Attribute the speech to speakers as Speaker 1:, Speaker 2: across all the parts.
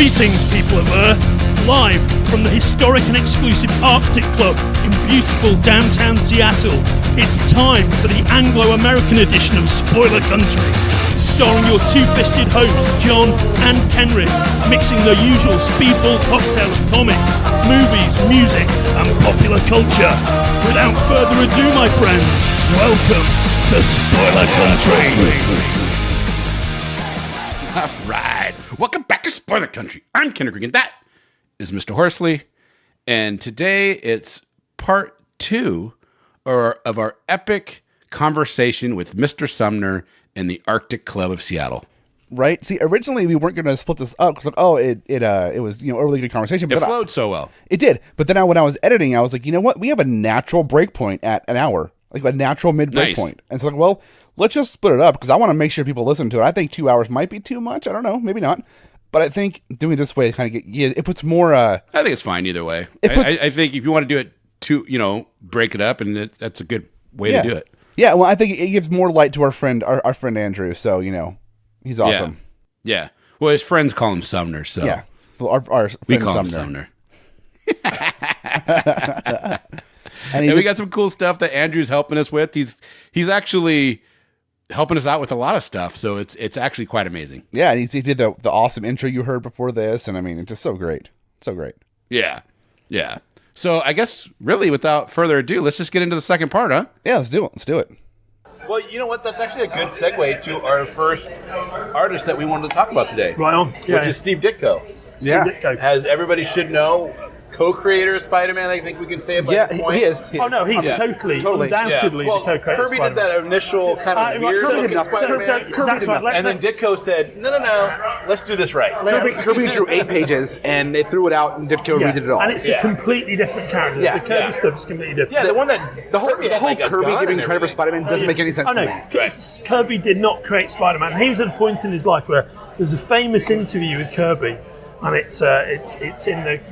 Speaker 1: Greetings, people of Earth. Live from the historic and exclusive Arctic Club in beautiful downtown Seattle, it's time for the Anglo-American edition of Spoiler Country. Starring your two-fisted hosts, John and Kenric, mixing the usual speedball cocktail of comics, movies, music, and popular culture. Without further ado, my friends, welcome to Spoiler Country.
Speaker 2: All right. Welcome back to Spoiler Country. I'm Kenric, and that is Mr. Horsley. And today it's part 2 of our epic conversation with Mr. Sumner in the Arctic Club of Seattle.
Speaker 3: Right. See, originally we weren't going to split this up because, it was a really good conversation.
Speaker 2: But it flowed so well.
Speaker 3: It did. But then when I was editing, I was like, you know what? We have a natural break point at an hour, like a natural mid break point. And so, let's just split it up because I want to make sure people listen to it. I think 2 hours might be too much. I don't know, maybe not. But I think doing it this way kind of it puts more. I
Speaker 2: think it's fine either way. I think if you want to do it break it up, and that's a good way to do it.
Speaker 3: Yeah, well, I think it gives more light to our friend Andrew. So he's awesome.
Speaker 2: Yeah. Well, his friends call him Sumner. So
Speaker 3: yeah, well, our friend
Speaker 2: we call him Sumner. And we got some cool stuff that Andrew's helping us with. He's actually helping us out with a lot of stuff, so it's actually quite amazing.
Speaker 3: Yeah, and he did the awesome intro you heard before this, and I mean, it's just so great. So great.
Speaker 2: Yeah. So I guess, really, without further ado, let's just get into the second part, huh?
Speaker 3: Yeah, let's do it.
Speaker 4: Well, you know what? That's actually a good segue to our first artist that we wanted to talk about today.
Speaker 1: Right on.
Speaker 4: Which is Steve Ditko.
Speaker 1: Steve Ditko.
Speaker 4: As everybody should know, co-creator of Spider-Man, I think we can say it by this point.
Speaker 3: He is.
Speaker 1: Oh, no, he's totally, undoubtedly
Speaker 4: well,
Speaker 1: the co-creator.
Speaker 4: Kirby did that initial kind of weird looking Spider-Man.
Speaker 1: That's right.
Speaker 4: And then Ditko said, no, let's do this right.
Speaker 5: Kirby drew 8 pages, and they threw it out, and Ditko redid it all.
Speaker 1: And it's a completely different character.
Speaker 5: Yeah.
Speaker 1: The Kirby stuff is completely different.
Speaker 4: Yeah, the one that
Speaker 5: The whole
Speaker 4: Kirby
Speaker 5: giving credit for Spider-Man doesn't make any sense to me.
Speaker 1: Right. Kirby did not create Spider-Man. He was at a point in his life where there's a famous interview with Kirby, and it's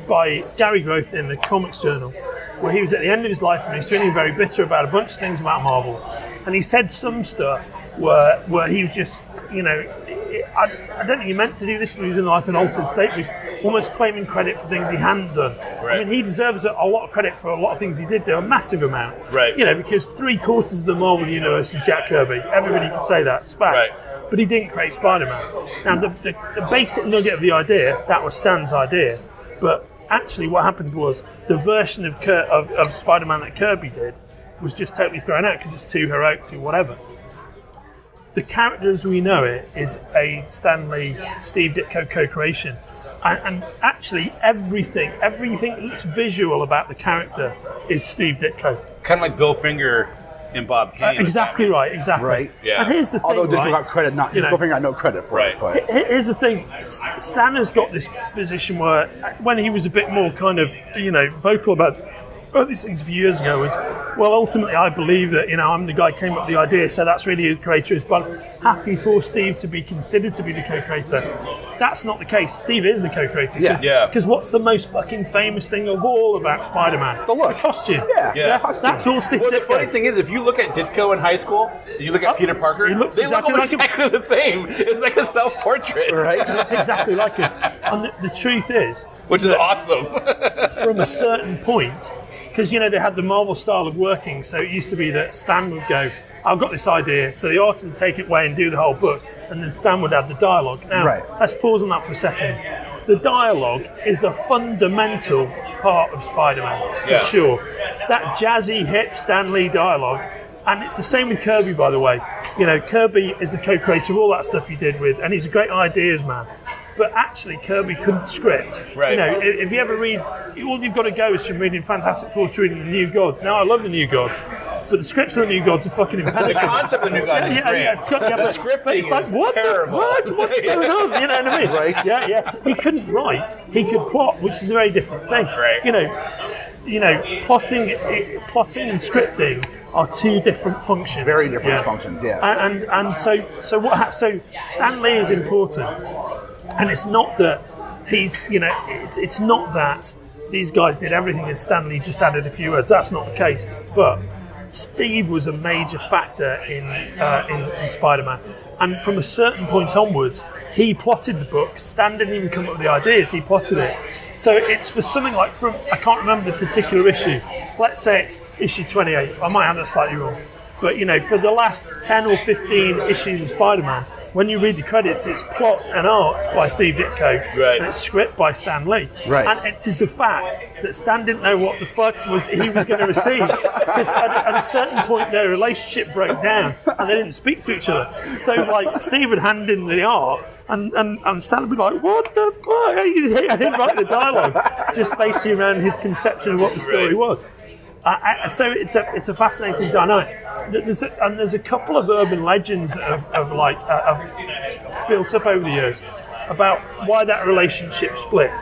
Speaker 1: by Gary Groth in the Comics Journal, where he was at the end of his life and he's feeling very bitter about a bunch of things about Marvel, and he said some stuff where he was just, I don't think he meant to do this, but he was in like an altered state, he was almost claiming credit for things he hadn't done. Right. I mean, he deserves a lot of credit for a lot of things he did do, a massive amount.
Speaker 4: Right.
Speaker 1: Because 3/4 of the Marvel universe is Jack Kirby. Everybody can say that, it's fact.
Speaker 4: Right.
Speaker 1: But he didn't create Spider-Man. Now, the basic nugget of the idea, that was Stan's idea, but actually what happened was the version of Spider-Man that Kirby did was just totally thrown out because it's too heroic, too whatever. The character as we know it is a Stan Lee, Steve Ditko co-creation. And actually everything that's visual about the character is Steve Ditko.
Speaker 4: kind of like Bill Finger and Bob Kane.
Speaker 1: Exactly right, exactly.
Speaker 5: Right.
Speaker 4: Yeah.
Speaker 1: And here's the thing,
Speaker 5: Although Ditko got
Speaker 1: right?
Speaker 5: credit, Bill Finger got no credit for it. But.
Speaker 1: Here's the thing, Stan has got this position where, when he was a bit more kind of, vocal about these things a few years ago, was, well, ultimately I believe that, I'm the guy who came up with the idea, so that's really who the creator is, but I'm happy for Steve to be considered to be the co-creator. That's not the case. Steve is the co-creator. Because what's the most fucking famous thing of all about Spider-Man?
Speaker 5: The look.
Speaker 1: It's the costume.
Speaker 5: Yeah.
Speaker 1: That's all Steve
Speaker 4: Well, the
Speaker 1: Ditko.
Speaker 4: funny thing is, if you look at Ditko in high school, you look at Peter Parker,
Speaker 1: he looks
Speaker 4: they look
Speaker 1: exactly
Speaker 4: almost
Speaker 1: like him.
Speaker 4: exactly the same. It's like a self-portrait.
Speaker 5: Right.
Speaker 1: It's exactly like it. And the truth is,
Speaker 4: Which is
Speaker 1: that
Speaker 4: awesome.
Speaker 1: from a certain point, because they had the Marvel style of working, so it used to be that Stan would go, I've got this idea, so the artist would take it away and do the whole book, and then Stan would add the dialogue. Now, let's pause on that for a second. The dialogue is a fundamental part of Spider-Man, for sure. That jazzy, hip Stan Lee dialogue, and it's the same with Kirby, by the way. Kirby is the co-creator of all that stuff he did with, and he's a great ideas man. But actually, Kirby couldn't script.
Speaker 4: Right.
Speaker 1: If you ever read, all you've got to go is from reading Fantastic Four to reading The New Gods. Now, I love The New Gods, but the scripts of The New Gods are fucking impenetrable.
Speaker 4: The concept of The New Gods is great.
Speaker 1: It's got,
Speaker 4: the scripting
Speaker 1: it's like,
Speaker 4: is
Speaker 1: what
Speaker 4: terrible.
Speaker 1: the fuck? What's going on? You know what I mean?
Speaker 5: Right.
Speaker 1: Yeah. He couldn't write. He could plot, which is a very different thing.
Speaker 4: Right.
Speaker 1: Plotting and scripting are two different functions.
Speaker 5: Very different functions, yeah.
Speaker 1: And so what happens? So Stan Lee is important, and it's not that he's it's not that these guys did everything and Stan Lee just added a few words. That's not the case. But Steve was a major factor in Spider-Man, and from a certain point onwards, he plotted the book. Stan didn't even come up with the ideas; he plotted it. So it's for something like I can't remember the particular issue. Let's say it's issue 28. I might have that slightly wrong, but for the last 10 or 15 issues of Spider-Man, when you read the credits, it's plot and art by Steve Ditko, and it's script by Stan Lee.
Speaker 5: Right.
Speaker 1: And it is a fact that Stan didn't know what the fuck he was going to receive, because at a certain point their relationship broke down and they didn't speak to each other. So like Steve would hand in the art and Stan would be like, "What the fuck?" I didn't write the dialogue, just basically around his conception of what the story was. So it's a fascinating dynamic. There's a couple of urban legends that have built up over the years about why that relationship split,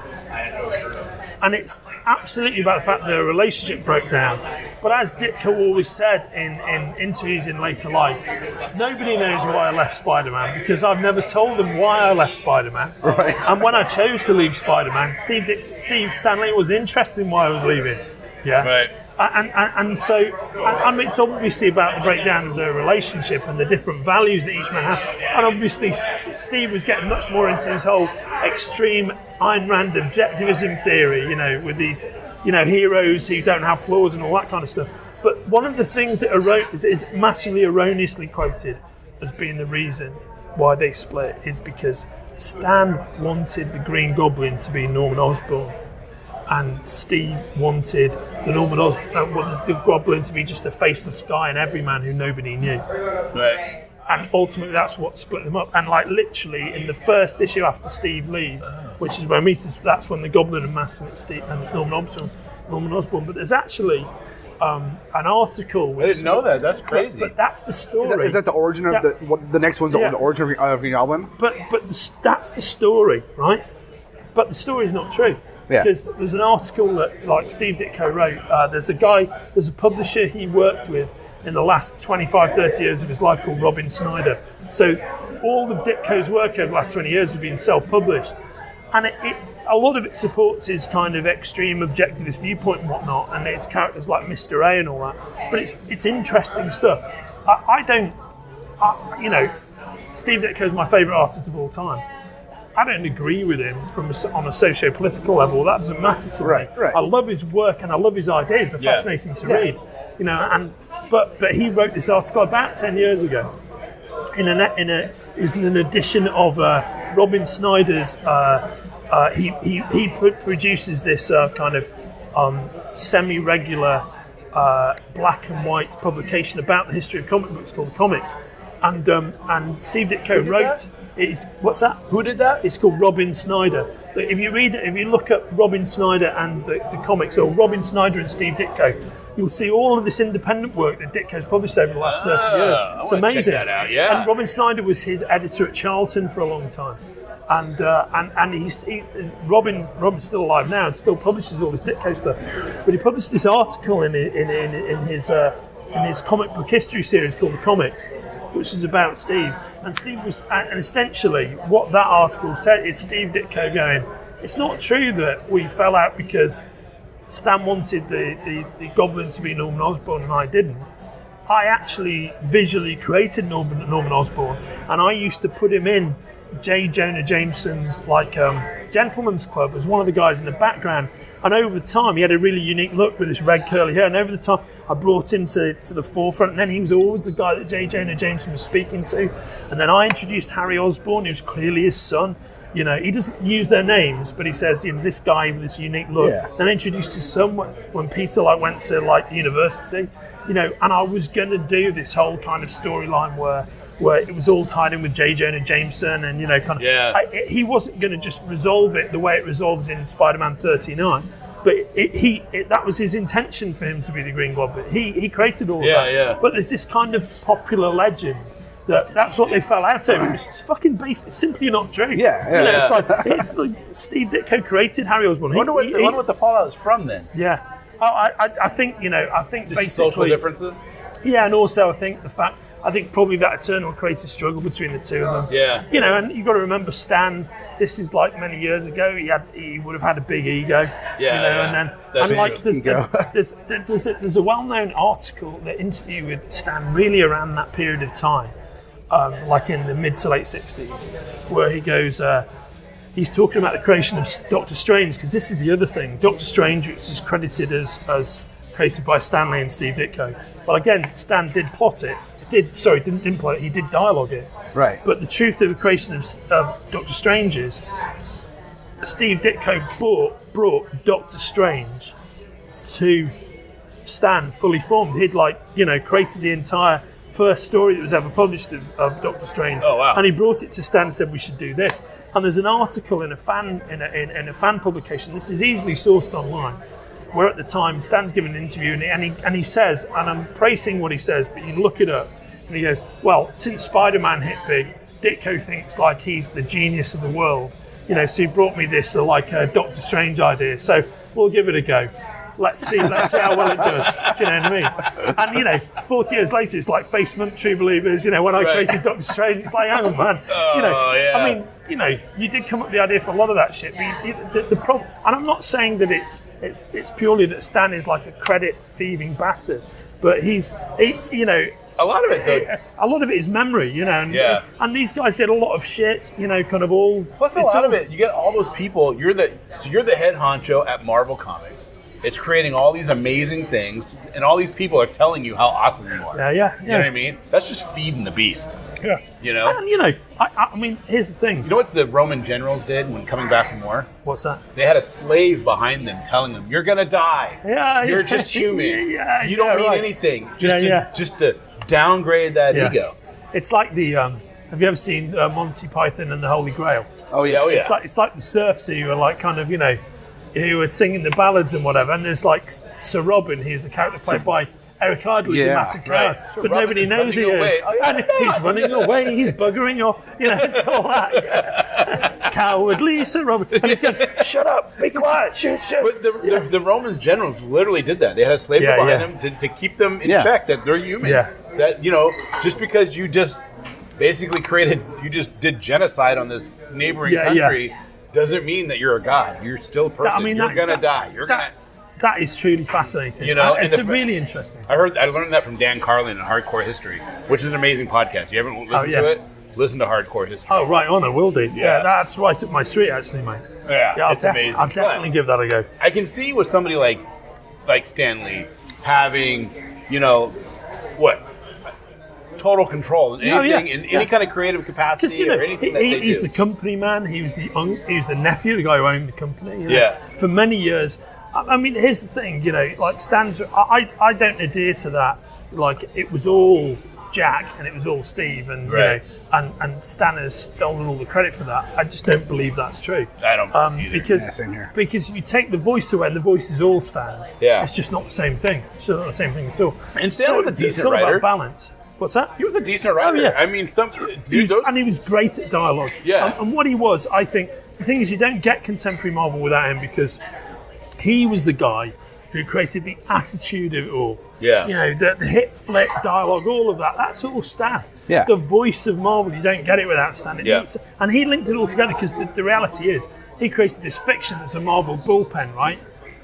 Speaker 1: and it's absolutely about the fact that the relationship broke down. But as Ditko always said in interviews in later life, nobody knows why I left Spider-Man, because I've never told them why I left Spider-Man.
Speaker 5: Right.
Speaker 1: And when I chose to leave Spider-Man, Stan Lee was interested in why I was leaving. Yeah.
Speaker 4: Right.
Speaker 1: And so it's obviously about the breakdown of their relationship and the different values that each man had. And obviously, Steve was getting much more into his whole extreme Ayn Rand objectivism theory, with these, heroes who don't have flaws and all that kind of stuff. But one of the things that is massively erroneously quoted as being the reason why they split is because Stan wanted the Green Goblin to be Norman Osborn, and Steve wanted the Goblin to be just a faceless guy and everyman who nobody knew.
Speaker 4: Right.
Speaker 1: And ultimately, that's what split them up. And literally, in the first issue after Steve leaves, which is where that's when the Goblin and Mask and it's Norman Osborn. But there's actually an article.
Speaker 4: I didn't know that. That's crazy.
Speaker 1: But that's the story.
Speaker 5: Is that the origin of the next one's the origin of Green Goblin?
Speaker 1: But that's the story, right? But the story is not true.
Speaker 5: Yeah.
Speaker 1: Because there's an article that Steve Ditko wrote. There's a publisher he worked with in the last 25, 30 years of his life called Robin Snyder. So all of Ditko's work over the last 20 years has been self-published. And a lot of it supports his kind of extreme objectivist viewpoint and whatnot, and it's characters like Mr. A and all that. But it's interesting stuff. Steve Ditko is my favourite artist of all time. I don't agree with him on a socio-political level. That doesn't matter to me.
Speaker 5: Right.
Speaker 1: I love his work and I love his ideas. They're fascinating to read. But he wrote this article about 10 years ago. It was in an edition of Robin Snyder's. He produces this kind of semi-regular black and white publication about the history of comic books called The Comics, and Steve Ditko wrote. What's that?
Speaker 4: Who did that?
Speaker 1: It's called Robin Snyder. If you look up Robin Snyder and the comics, or Robin Snyder and Steve Ditko, you'll see all of this independent work that Ditko's published over the last 30 years. It's amazing.
Speaker 4: Check that out, yeah.
Speaker 1: And Robin Snyder was his editor at Charlton for a long time. And Robin's still alive now and still publishes all this Ditko stuff. But he published this article in his comic book history series called The Comics, which is about Steve. And essentially what that article said is Steve Ditko going, it's not true that we fell out because Stan wanted the Goblin to be Norman Osborn and I didn't. I actually visually created Norman Osborn, and I used to put him in J. Jonah Jameson's Gentleman's Club as one of the guys in the background. And over time, he had a really unique look with this red curly hair. And over the time, I brought him to the forefront. And then he was always the guy that J. Jonah Jameson was speaking to. And then I introduced Harry Osborn, who was clearly his son. He doesn't use their names, but he says, this guy with this unique look.
Speaker 5: Yeah.
Speaker 1: Then I introduced his son when Peter went to university. And I was going to do this whole kind of storyline where it was all tied in with J. Jonah Jameson, and he wasn't going to just resolve it the way it resolves in Spider-Man 39, but that was his intention for him to be the Green Goblin. He created all of that.
Speaker 4: Yeah.
Speaker 1: But there's this kind of popular legend that's what they fell out over. It's fucking basic. It's simply not true.
Speaker 5: Yeah.
Speaker 1: It's like Steve Ditko created Harry Osborn.
Speaker 4: I wonder what the fallout is from then.
Speaker 1: Yeah. I think
Speaker 4: Just
Speaker 1: basically
Speaker 4: social differences.
Speaker 1: Yeah, and also I think the fact I think probably that eternal creative struggle between the two of them.
Speaker 4: Yeah.
Speaker 1: You know, and you've got to remember Stan. This is like many years ago. He would have had a big ego.
Speaker 4: Yeah,
Speaker 1: You know,
Speaker 4: yeah.
Speaker 1: and then
Speaker 4: That's
Speaker 1: and like
Speaker 4: true.
Speaker 1: there's a well-known article, the interview with Stan, really around that period of time, like in the mid to late '60s, where he goes. He's talking about the creation of Doctor Strange, because this is the other thing. Doctor Strange, which is credited as created by Stan Lee and Steve Ditko. Well, again, Stan did plot it. Didn't plot it. He did dialogue it.
Speaker 3: Right.
Speaker 1: But the truth of the creation of Doctor Strange is Steve Ditko brought Doctor Strange to Stan fully formed. He'd created the entire first story that was ever published of Doctor Strange.
Speaker 4: Oh, wow.
Speaker 1: And he brought it to Stan and said we should do this. And there's an article in a fan publication. This is easily sourced online, where at the time Stan's giving an interview and he says, and I'm praising what he says, but you look it up, and he goes, well, since Spider-Man hit big, Ditko thinks like he's the genius of the world, so he brought me this Doctor Strange idea, so we'll give it a go. Let's see how well it does. Do you know what I mean? And 40 years later, it's like face front true believers. When I created Doctor Strange, it's like, hang on, man.
Speaker 4: Yeah.
Speaker 1: I mean, you did come up with the idea for a lot of that shit. But the problem, and I'm not saying that it's purely that Stan is like a credit thieving bastard, but he
Speaker 4: A lot of it, though.
Speaker 1: a lot of it is memory, and these guys did a lot of shit, kind of all.
Speaker 4: Plus, a lot of it, you get all those people. You're the head honcho at Marvel Comics. It's creating all these amazing things, and all these people are telling you how awesome you are.
Speaker 1: Yeah.
Speaker 4: You know what I mean? That's just feeding the beast.
Speaker 1: Yeah. And I mean, here's the thing.
Speaker 4: You know what the Roman generals did when coming back from war?
Speaker 1: What's that?
Speaker 4: They had a slave behind them telling them, "You're gonna die. You're just human. You don't mean anything. Just to downgrade that ego."
Speaker 1: It's like the. Have you ever seen Monty Python and the Holy Grail?
Speaker 4: Oh yeah.
Speaker 1: It's like the serfs who are like kind of who are singing the ballads and whatever, and there's like Sir Robin, he's the character played by Eric Idle, who's a massive clown, but nobody knows he is. And he's running away, he's buggering, or it's all that. Cowardly Sir Robin, and he's going, "Shut up, be quiet, shut."
Speaker 4: But the Romans generals literally did that. They had a slave behind them to keep them in check, that they're human.
Speaker 1: Yeah.
Speaker 4: That just because you just basically did genocide on this neighboring country. Doesn't mean that you're a god. You're still a person. You're gonna die.
Speaker 1: That is truly fascinating. It's really interesting.
Speaker 4: I learned that from Dan Carlin in Hardcore History, which is an amazing podcast. You haven't listened to it? Listen to Hardcore History.
Speaker 1: Oh, right on, I will do. Yeah, that's right up my street, actually, mate.
Speaker 4: Yeah, it's amazing.
Speaker 1: I'll definitely give that a go.
Speaker 4: I can see with somebody like Stan Lee having, total control in anything, in any kind of creative capacity or anything that they
Speaker 1: he's
Speaker 4: do.
Speaker 1: the company man. He was the nephew, the guy who owned the company. For many years. I mean, here's the thing. Like Stan's. I don't adhere to that. Like it was all Jack and it was all Steve, and and Stan has stolen all the credit for that. I just don't believe that's true.
Speaker 4: I don't
Speaker 1: because
Speaker 3: same here.
Speaker 1: Because if you take the voice away, and the voice is all Stan's.
Speaker 4: Yeah.
Speaker 1: It's just not the same thing. It's not the same thing at all.
Speaker 4: And Stan was a decent
Speaker 1: it's all
Speaker 4: writer.
Speaker 1: about balance. What's that?
Speaker 4: He was a decent writer.
Speaker 1: Oh, yeah.
Speaker 4: I mean,
Speaker 1: and he was great at dialogue.
Speaker 4: Yeah.
Speaker 1: And what he was, I think, the thing is, you don't get contemporary Marvel without him, because he was the guy who created the attitude of it all.
Speaker 4: Yeah.
Speaker 1: The hit flick dialogue, all of that. That's all Stan.
Speaker 3: Yeah.
Speaker 1: The voice of Marvel, you don't get it without Stan.
Speaker 4: Yeah.
Speaker 1: And he linked it all together, because the reality is, he created this fiction that's a Marvel bullpen, right?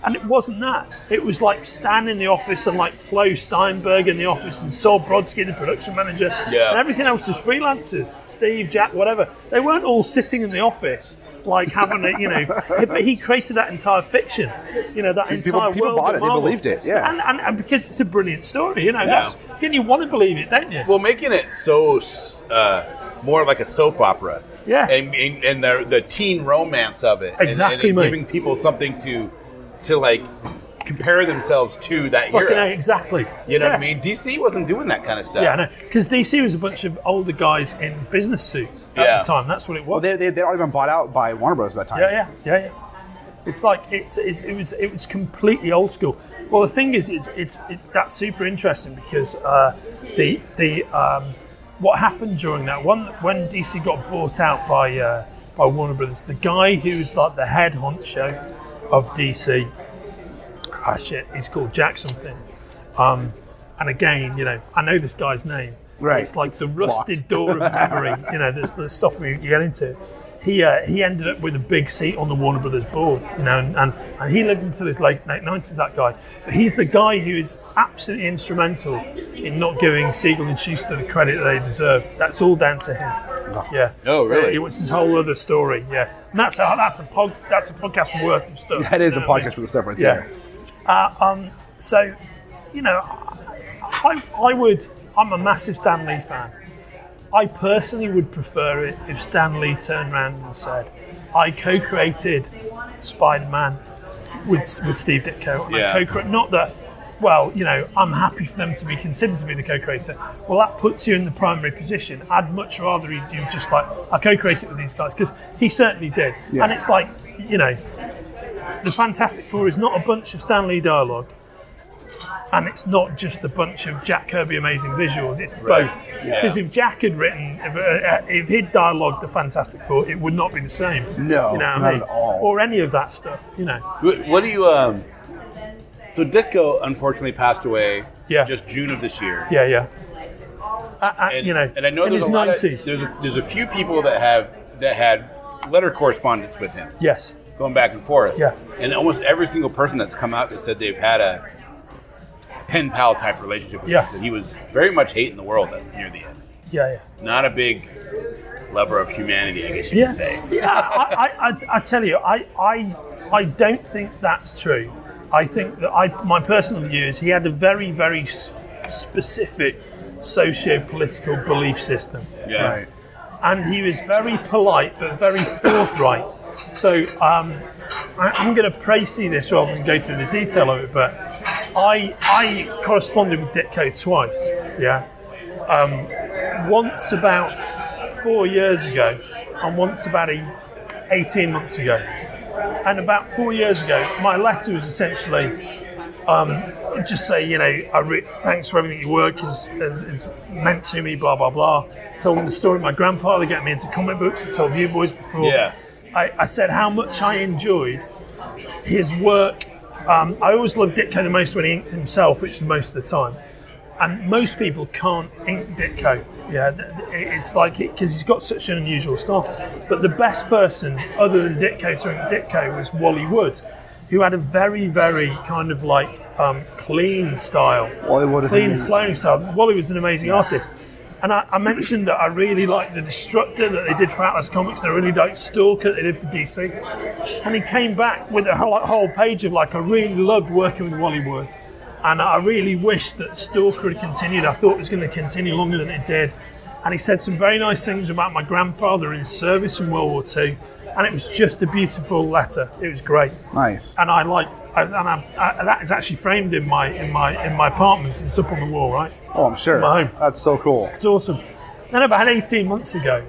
Speaker 1: And it wasn't that. It was like Stan in the office and like Flo Steinberg in the office and Sol Brodsky, the production manager.
Speaker 4: Yeah.
Speaker 1: And everything else was freelancers. Steve, Jack, whatever. They weren't all sitting in the office like having a, but he created that entire fiction. That entire
Speaker 3: people
Speaker 1: world.
Speaker 3: bought
Speaker 1: of
Speaker 3: it. They
Speaker 1: Marvel.
Speaker 3: believed it. Yeah.
Speaker 1: And because it's a brilliant story, that's, you want to believe it, don't you?
Speaker 4: Well, making it so more like a soap opera.
Speaker 1: Yeah.
Speaker 4: And the teen romance of it.
Speaker 1: Exactly,
Speaker 4: and
Speaker 1: mate.
Speaker 4: giving people something to like compare themselves to that hero.
Speaker 1: Exactly.
Speaker 4: You know what I mean? DC wasn't doing that kind of stuff.
Speaker 1: Yeah, I know. Because DC was a bunch of older guys in business suits at the time. That's what it was.
Speaker 3: Well, they'd already been bought out by Warner Bros. At that time.
Speaker 1: Yeah. It's like it was completely old school. Well, the thing is, that's super interesting, because what happened during that when DC got bought out by Warner Brothers, the guy who was like the head honcho of DC, he's called Jack something. And again, I know this guy's name,
Speaker 5: Right.
Speaker 1: It's like
Speaker 5: It's
Speaker 1: the rusted
Speaker 5: locked.
Speaker 1: door of memory, that's stopping you get into. He ended up with a big seat on the Warner Brothers board, and he lived until his late 90s, that guy. But he's the guy who is absolutely instrumental in not giving Siegel and Schuster the credit they deserve. That's all down to him. Yeah.
Speaker 4: Oh, really?
Speaker 1: It was his whole other story. Yeah. And that's a podcast worth of stuff.
Speaker 5: That is a
Speaker 1: You know what I mean?
Speaker 5: podcast for the stuff right
Speaker 1: Yeah.
Speaker 5: there.
Speaker 1: So, I'm a massive Stan Lee fan. I personally would prefer it if Stan Lee turned around and said, I co-created Spider-Man with Steve Ditko.
Speaker 4: Yeah.
Speaker 1: Not that, I'm happy for them to be considered to be the co-creator. Well, that puts you in the primary position. I'd much rather you just like, I co-created with these guys, because he certainly did.
Speaker 5: Yeah.
Speaker 1: And it's like, the Fantastic Four is not a bunch of Stan Lee dialogue. And it's not just a bunch of Jack Kirby amazing visuals, it's both. Because if Jack had written, if he'd dialogued the Fantastic Four, it would not be the same.
Speaker 5: No,
Speaker 1: you know what I
Speaker 5: not
Speaker 1: mean?
Speaker 5: at all.
Speaker 1: Or any of that stuff,
Speaker 4: What do you? So Ditko unfortunately passed away.
Speaker 1: Yeah.
Speaker 4: Just June of this year.
Speaker 1: Yeah.
Speaker 4: And I know
Speaker 1: in
Speaker 4: there's
Speaker 1: his
Speaker 4: a lot
Speaker 1: 90s.
Speaker 4: there's a few people that had letter correspondence with him,
Speaker 1: Yes.
Speaker 4: going back and forth.
Speaker 1: Yeah.
Speaker 4: And almost every single person that's come out that said they've had a pen pal type relationship with him, that he was very much hating the world near the end.
Speaker 1: Yeah.
Speaker 4: Not a big lover of humanity, I guess you could say.
Speaker 1: I tell you, I don't think that's true. I think that my personal view is he had a very, very specific socio-political belief system.
Speaker 4: Yeah.
Speaker 5: Right.
Speaker 1: And he was very polite but very forthright. So I'm going to précis this rather than go through the detail of it, but I corresponded with Ditko twice. Yeah. Once about 4 years ago and once about 18 months ago. And about 4 years ago, my letter was essentially just say, thanks for everything your work has meant to me, blah, blah, blah. Told him the story of my grandfather getting me into comic books. I told you boys before.
Speaker 4: Yeah.
Speaker 1: I said how much I enjoyed his work. I always loved Ditko the most when he inked himself, which is most of the time. And most people can't ink Ditko. Yeah, it's like because he's got such an unusual style. But the best person, other than Ditko, to ink Ditko was Wally Wood, who had a very, very kind of like clean style,
Speaker 5: Wally Wood is
Speaker 1: clean
Speaker 5: amazing.
Speaker 1: flowing style. Wally Wood's an amazing artist. And I mentioned that I really liked the Destructor that they did for Atlas Comics, and I really liked Stalker that they did for DC. And he came back with a whole page of like, I really loved working with Wally Wood. And I really wished that Stalker had continued. I thought it was going to continue longer than it did. And he said some very nice things about my grandfather in his service in World War II. And it was just a beautiful letter. It was great.
Speaker 5: Nice.
Speaker 1: And that is actually framed in my apartment. It's up on the wall, right?
Speaker 5: Oh, I'm sure.
Speaker 1: My home.
Speaker 5: That's so cool.
Speaker 1: It's awesome. Then about 18 months ago,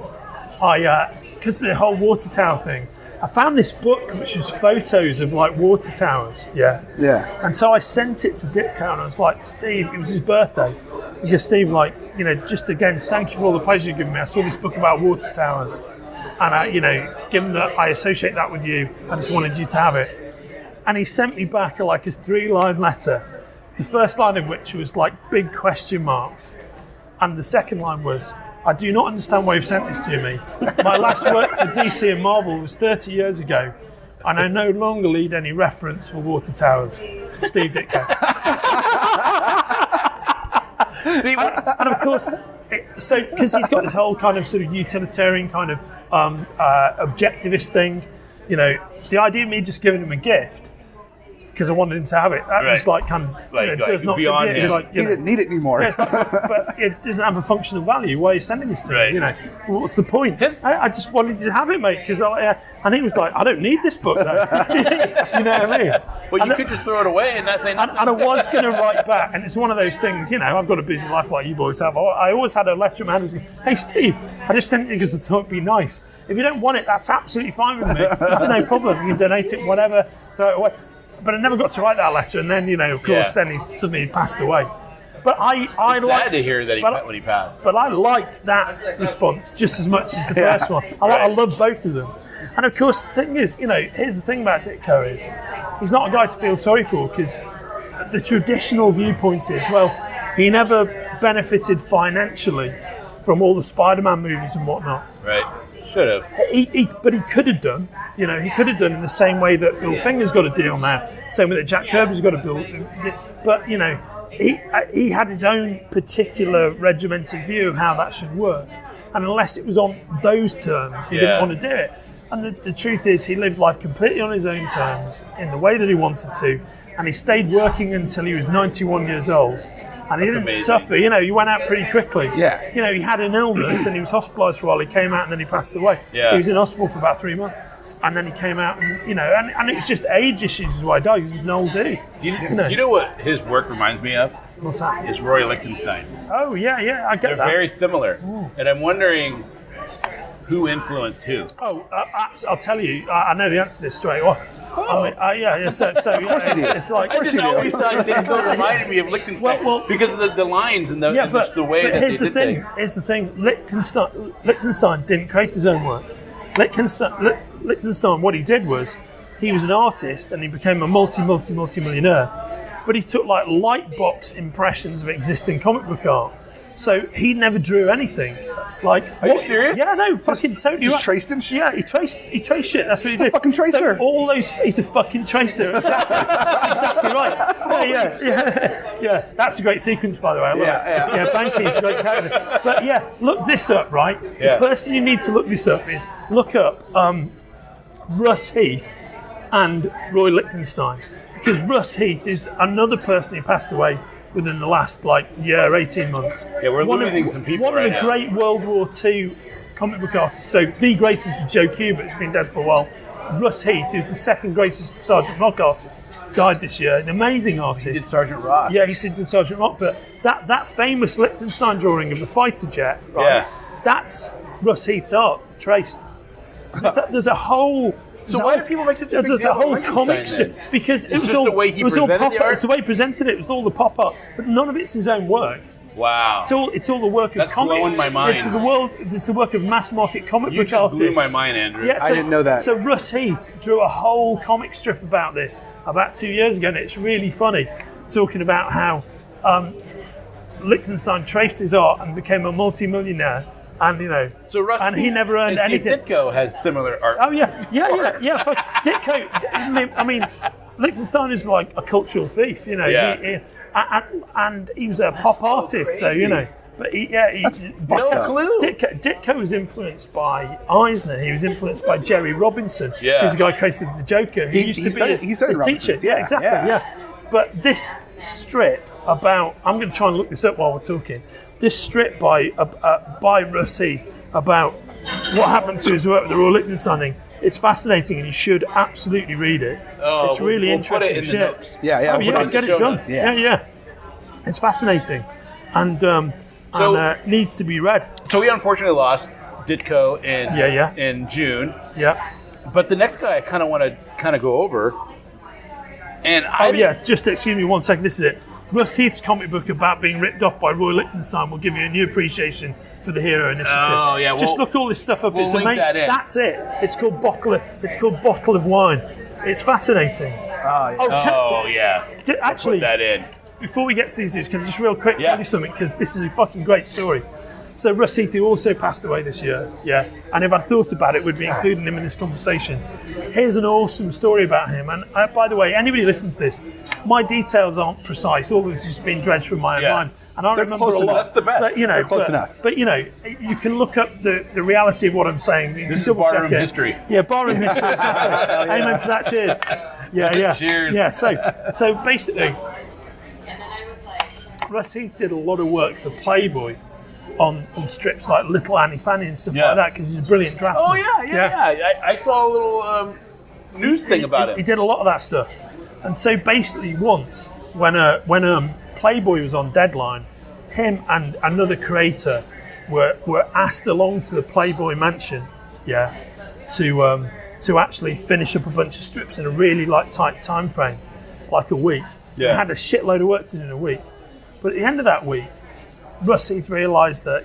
Speaker 1: because the whole water tower thing, I found this book which was photos of like water towers. Yeah.
Speaker 5: Yeah.
Speaker 1: And so I sent it to Ditko and I was like, Steve, it was his birthday. Because Steve, just again, thank you for all the pleasure you've given me. I saw this book about water towers. And given that I associate that with you, I just wanted you to have it. And he sent me back a 3-line letter. The first line of which was like big question marks. And the second line was, I do not understand why you've sent this to me. My last work for DC and Marvel was 30 years ago, and I no longer lead any reference for water towers. Steve Ditko.
Speaker 4: See,
Speaker 1: And of course, because he's got this whole kind of sort of utilitarian kind of objectivist thing, the idea of me just giving him a gift because I wanted him to have it, that was like kind of does not
Speaker 4: beyond
Speaker 1: it's
Speaker 4: him.
Speaker 1: like,
Speaker 5: He didn't need it anymore.
Speaker 1: yeah, it's like, but it doesn't have a functional value. Why are you sending this to
Speaker 4: Right.
Speaker 1: me? Well, what's the point? I just wanted you to have it, mate. And he was like, I don't need this book, though. You know what I mean?
Speaker 4: Well, you could just throw it away and not say nothing.
Speaker 1: And I was going to write back, and it's one of those things, I've got a busy life like you boys have. I always had a letter in my hand who was going, hey, Steve, I just sent it because I thought it'd be nice. If you don't want it, that's absolutely fine with me. That's no problem. You can donate it, whatever, throw it away. But I never got to write that letter, and then, of course, then he suddenly passed away. But I
Speaker 4: It's
Speaker 1: like
Speaker 4: sad to hear that when he passed.
Speaker 1: But I like that response just as much as the first one. I love both of them. And of course, the thing is, here's the thing about Ditko is he's not a guy to feel sorry for, because the traditional viewpoint is, well, he never benefited financially from all the Spider-Man movies and whatnot.
Speaker 4: Right. Should have.
Speaker 1: But he could have done. He could have done in the same way that Bill Finger's got a deal now. Same way that Jack Kirby's got a deal. But he had his own particular regimented view of how that should work. And unless it was on those terms, he didn't want to do it. And the truth is, he lived life completely on his own terms, in the way that he wanted to, and he stayed working until he was 91 years old. And he didn't suffer, he went out pretty quickly.
Speaker 3: Yeah.
Speaker 1: He had an illness and he was hospitalised for a while. He came out and then he passed away.
Speaker 4: Yeah.
Speaker 1: He was in hospital for about 3 months. And then he came out and, and it was just age issues is why he died. He was an old dude.
Speaker 4: Do you know what his work reminds me of?
Speaker 1: What's that?
Speaker 4: Is Roy Lichtenstein.
Speaker 1: Oh, yeah, I get
Speaker 4: They're
Speaker 1: that.
Speaker 4: very similar. And I'm wondering who influenced who.
Speaker 1: Oh, I'll tell you. I know the answer to this straight off.
Speaker 4: Oh.
Speaker 1: I mean, yeah. So it's like
Speaker 4: I just always thought Ditko reminded me of Lichtenstein because of the lines and the way that
Speaker 1: here's
Speaker 4: they
Speaker 1: the
Speaker 4: did
Speaker 1: thing.
Speaker 4: things.
Speaker 1: Here's the thing. Lichtenstein didn't create his own work. Lichtenstein, what he did was, he was an artist and he became a multi-millionaire. But he took like light box impressions of existing comic book art. So he never drew anything. Like,
Speaker 4: are you serious?
Speaker 1: Yeah, no, fucking totally.
Speaker 3: Just traced him?
Speaker 1: Yeah, he traced shit. That's what he did.
Speaker 3: Fucking tracer.
Speaker 1: So all those, he's a fucking tracer. Exactly right. Yeah. That's a great sequence, by the way. I love it. Yeah, Banky's a great character. But yeah, look this up, right?
Speaker 4: Yeah.
Speaker 1: The person you need to look this up is look up Russ Heath and Roy Lichtenstein, because Russ Heath is another person who passed away within the last year, 18 months.
Speaker 4: Yeah, we're losing some people
Speaker 1: One
Speaker 4: right
Speaker 1: of the
Speaker 4: now.
Speaker 1: great World War II comic book artists. So the greatest was Joe Kubert, who's been dead for a while. Russ Heath, who's the second greatest Sergeant Rock artist, died this year. An amazing artist.
Speaker 4: He did Sergeant Rock.
Speaker 1: Yeah, he did Sergeant Rock. But that famous Lichtenstein drawing of the fighter jet, right? That's Russ Heath's art, traced. There's a whole...
Speaker 4: So why do people make such a big
Speaker 1: There's
Speaker 4: deal
Speaker 1: a whole
Speaker 4: about
Speaker 1: comic
Speaker 4: Lichtenstein,
Speaker 1: strip because it was
Speaker 4: just
Speaker 1: all
Speaker 4: the way he
Speaker 1: it was all
Speaker 4: presented
Speaker 1: pop
Speaker 4: the
Speaker 1: art.
Speaker 4: art?
Speaker 1: It's the way he presented it. It was all the pop art, but none of it's his own work.
Speaker 4: Wow.
Speaker 1: It's all the work of
Speaker 4: That's
Speaker 1: comic.
Speaker 4: blowing my mind.
Speaker 1: It's the work of mass market comic
Speaker 4: You
Speaker 1: book
Speaker 4: just
Speaker 1: artists.
Speaker 4: blew my mind, Andrew.
Speaker 1: Yeah,
Speaker 3: I didn't know that.
Speaker 1: So Russ Heath drew a whole comic strip about this about 2 years ago, and it's really funny, talking about how Lichtenstein traced his art and became a multi-millionaire. And
Speaker 4: So Russ
Speaker 1: and he never earned
Speaker 4: and Steve
Speaker 1: anything.
Speaker 4: Ditko has similar art.
Speaker 1: Oh yeah. Fuck Ditko. I mean, Lichtenstein is like a cultural thief,
Speaker 4: Yeah.
Speaker 1: And he was a pop artist, so But
Speaker 4: No clue.
Speaker 1: Ditko was influenced by Eisner. He was influenced by Jerry Robinson,
Speaker 4: Yeah.
Speaker 1: who's the guy who created the Joker, who used to be his
Speaker 3: studied
Speaker 1: teacher.
Speaker 3: Robinson's, yeah,
Speaker 1: exactly.
Speaker 3: yeah.
Speaker 1: But this strip about, I'm going to try and look this up while we're talking. This strip by Russ Heath about what happened to his work with the Royal Lichtenstein thing, it's fascinating and you should absolutely read it.
Speaker 4: Oh,
Speaker 1: It's really
Speaker 4: we'll
Speaker 1: interesting
Speaker 4: put it in the
Speaker 1: shit.
Speaker 4: notes.
Speaker 3: Yeah.
Speaker 1: Oh,
Speaker 3: put
Speaker 1: yeah,
Speaker 3: on the
Speaker 1: get it
Speaker 4: show
Speaker 1: done.
Speaker 4: notes.
Speaker 1: Yeah. It's fascinating and needs to be read.
Speaker 4: So we unfortunately lost Ditko
Speaker 1: Yeah.
Speaker 4: in June.
Speaker 1: Yeah.
Speaker 4: But the next guy I kind of want to go over. And
Speaker 1: Just excuse me 1 second. This is it. Russ Heath's comic book about being ripped off by Roy Lichtenstein will give you a new appreciation for the Hero Initiative.
Speaker 4: Oh, yeah,
Speaker 1: Just look all this stuff up.
Speaker 4: we'll
Speaker 1: It's
Speaker 4: link
Speaker 1: amazing.
Speaker 4: that in.
Speaker 1: That's it. It's called Bottle of Wine. It's fascinating.
Speaker 4: Oh yeah.
Speaker 1: Actually,
Speaker 4: Put that in.
Speaker 1: before we get to these news, can I just real quick
Speaker 4: Yeah.
Speaker 1: tell you something? Because this is a fucking great story. So Russ Heath, who also passed away this year, and if I'd thought about it, we'd be including him in this conversation. Here's an awesome story about him. And by the way, anybody listening to this, my details aren't precise. All of this has been dredged from my own mind. And I remember
Speaker 3: close
Speaker 1: a lot.
Speaker 3: enough.
Speaker 4: That's the best.
Speaker 1: But,
Speaker 3: They're close enough.
Speaker 1: But, you can look up the reality of what I'm saying. You
Speaker 4: This
Speaker 1: can
Speaker 4: is
Speaker 1: double check
Speaker 4: barroom
Speaker 1: it.
Speaker 4: history.
Speaker 1: Yeah, barroom history, exactly. Amen to that, cheers. Yeah.
Speaker 4: Cheers.
Speaker 1: Yeah, so basically, Russ Heath did a lot of work for Playboy on strips like Little Annie Fanny and stuff like that because he's a brilliant draftsman.
Speaker 4: Oh yeah. I saw a little news thing about
Speaker 1: He
Speaker 4: it.
Speaker 1: did a lot of that stuff. And so basically once, when Playboy was on deadline, him and another creator were asked along to the Playboy mansion, to actually finish up a bunch of strips in a really tight time frame, like a week.
Speaker 4: Yeah.
Speaker 1: They had a shitload of work to do in a week. But at the end of that week, Russ Heath realised that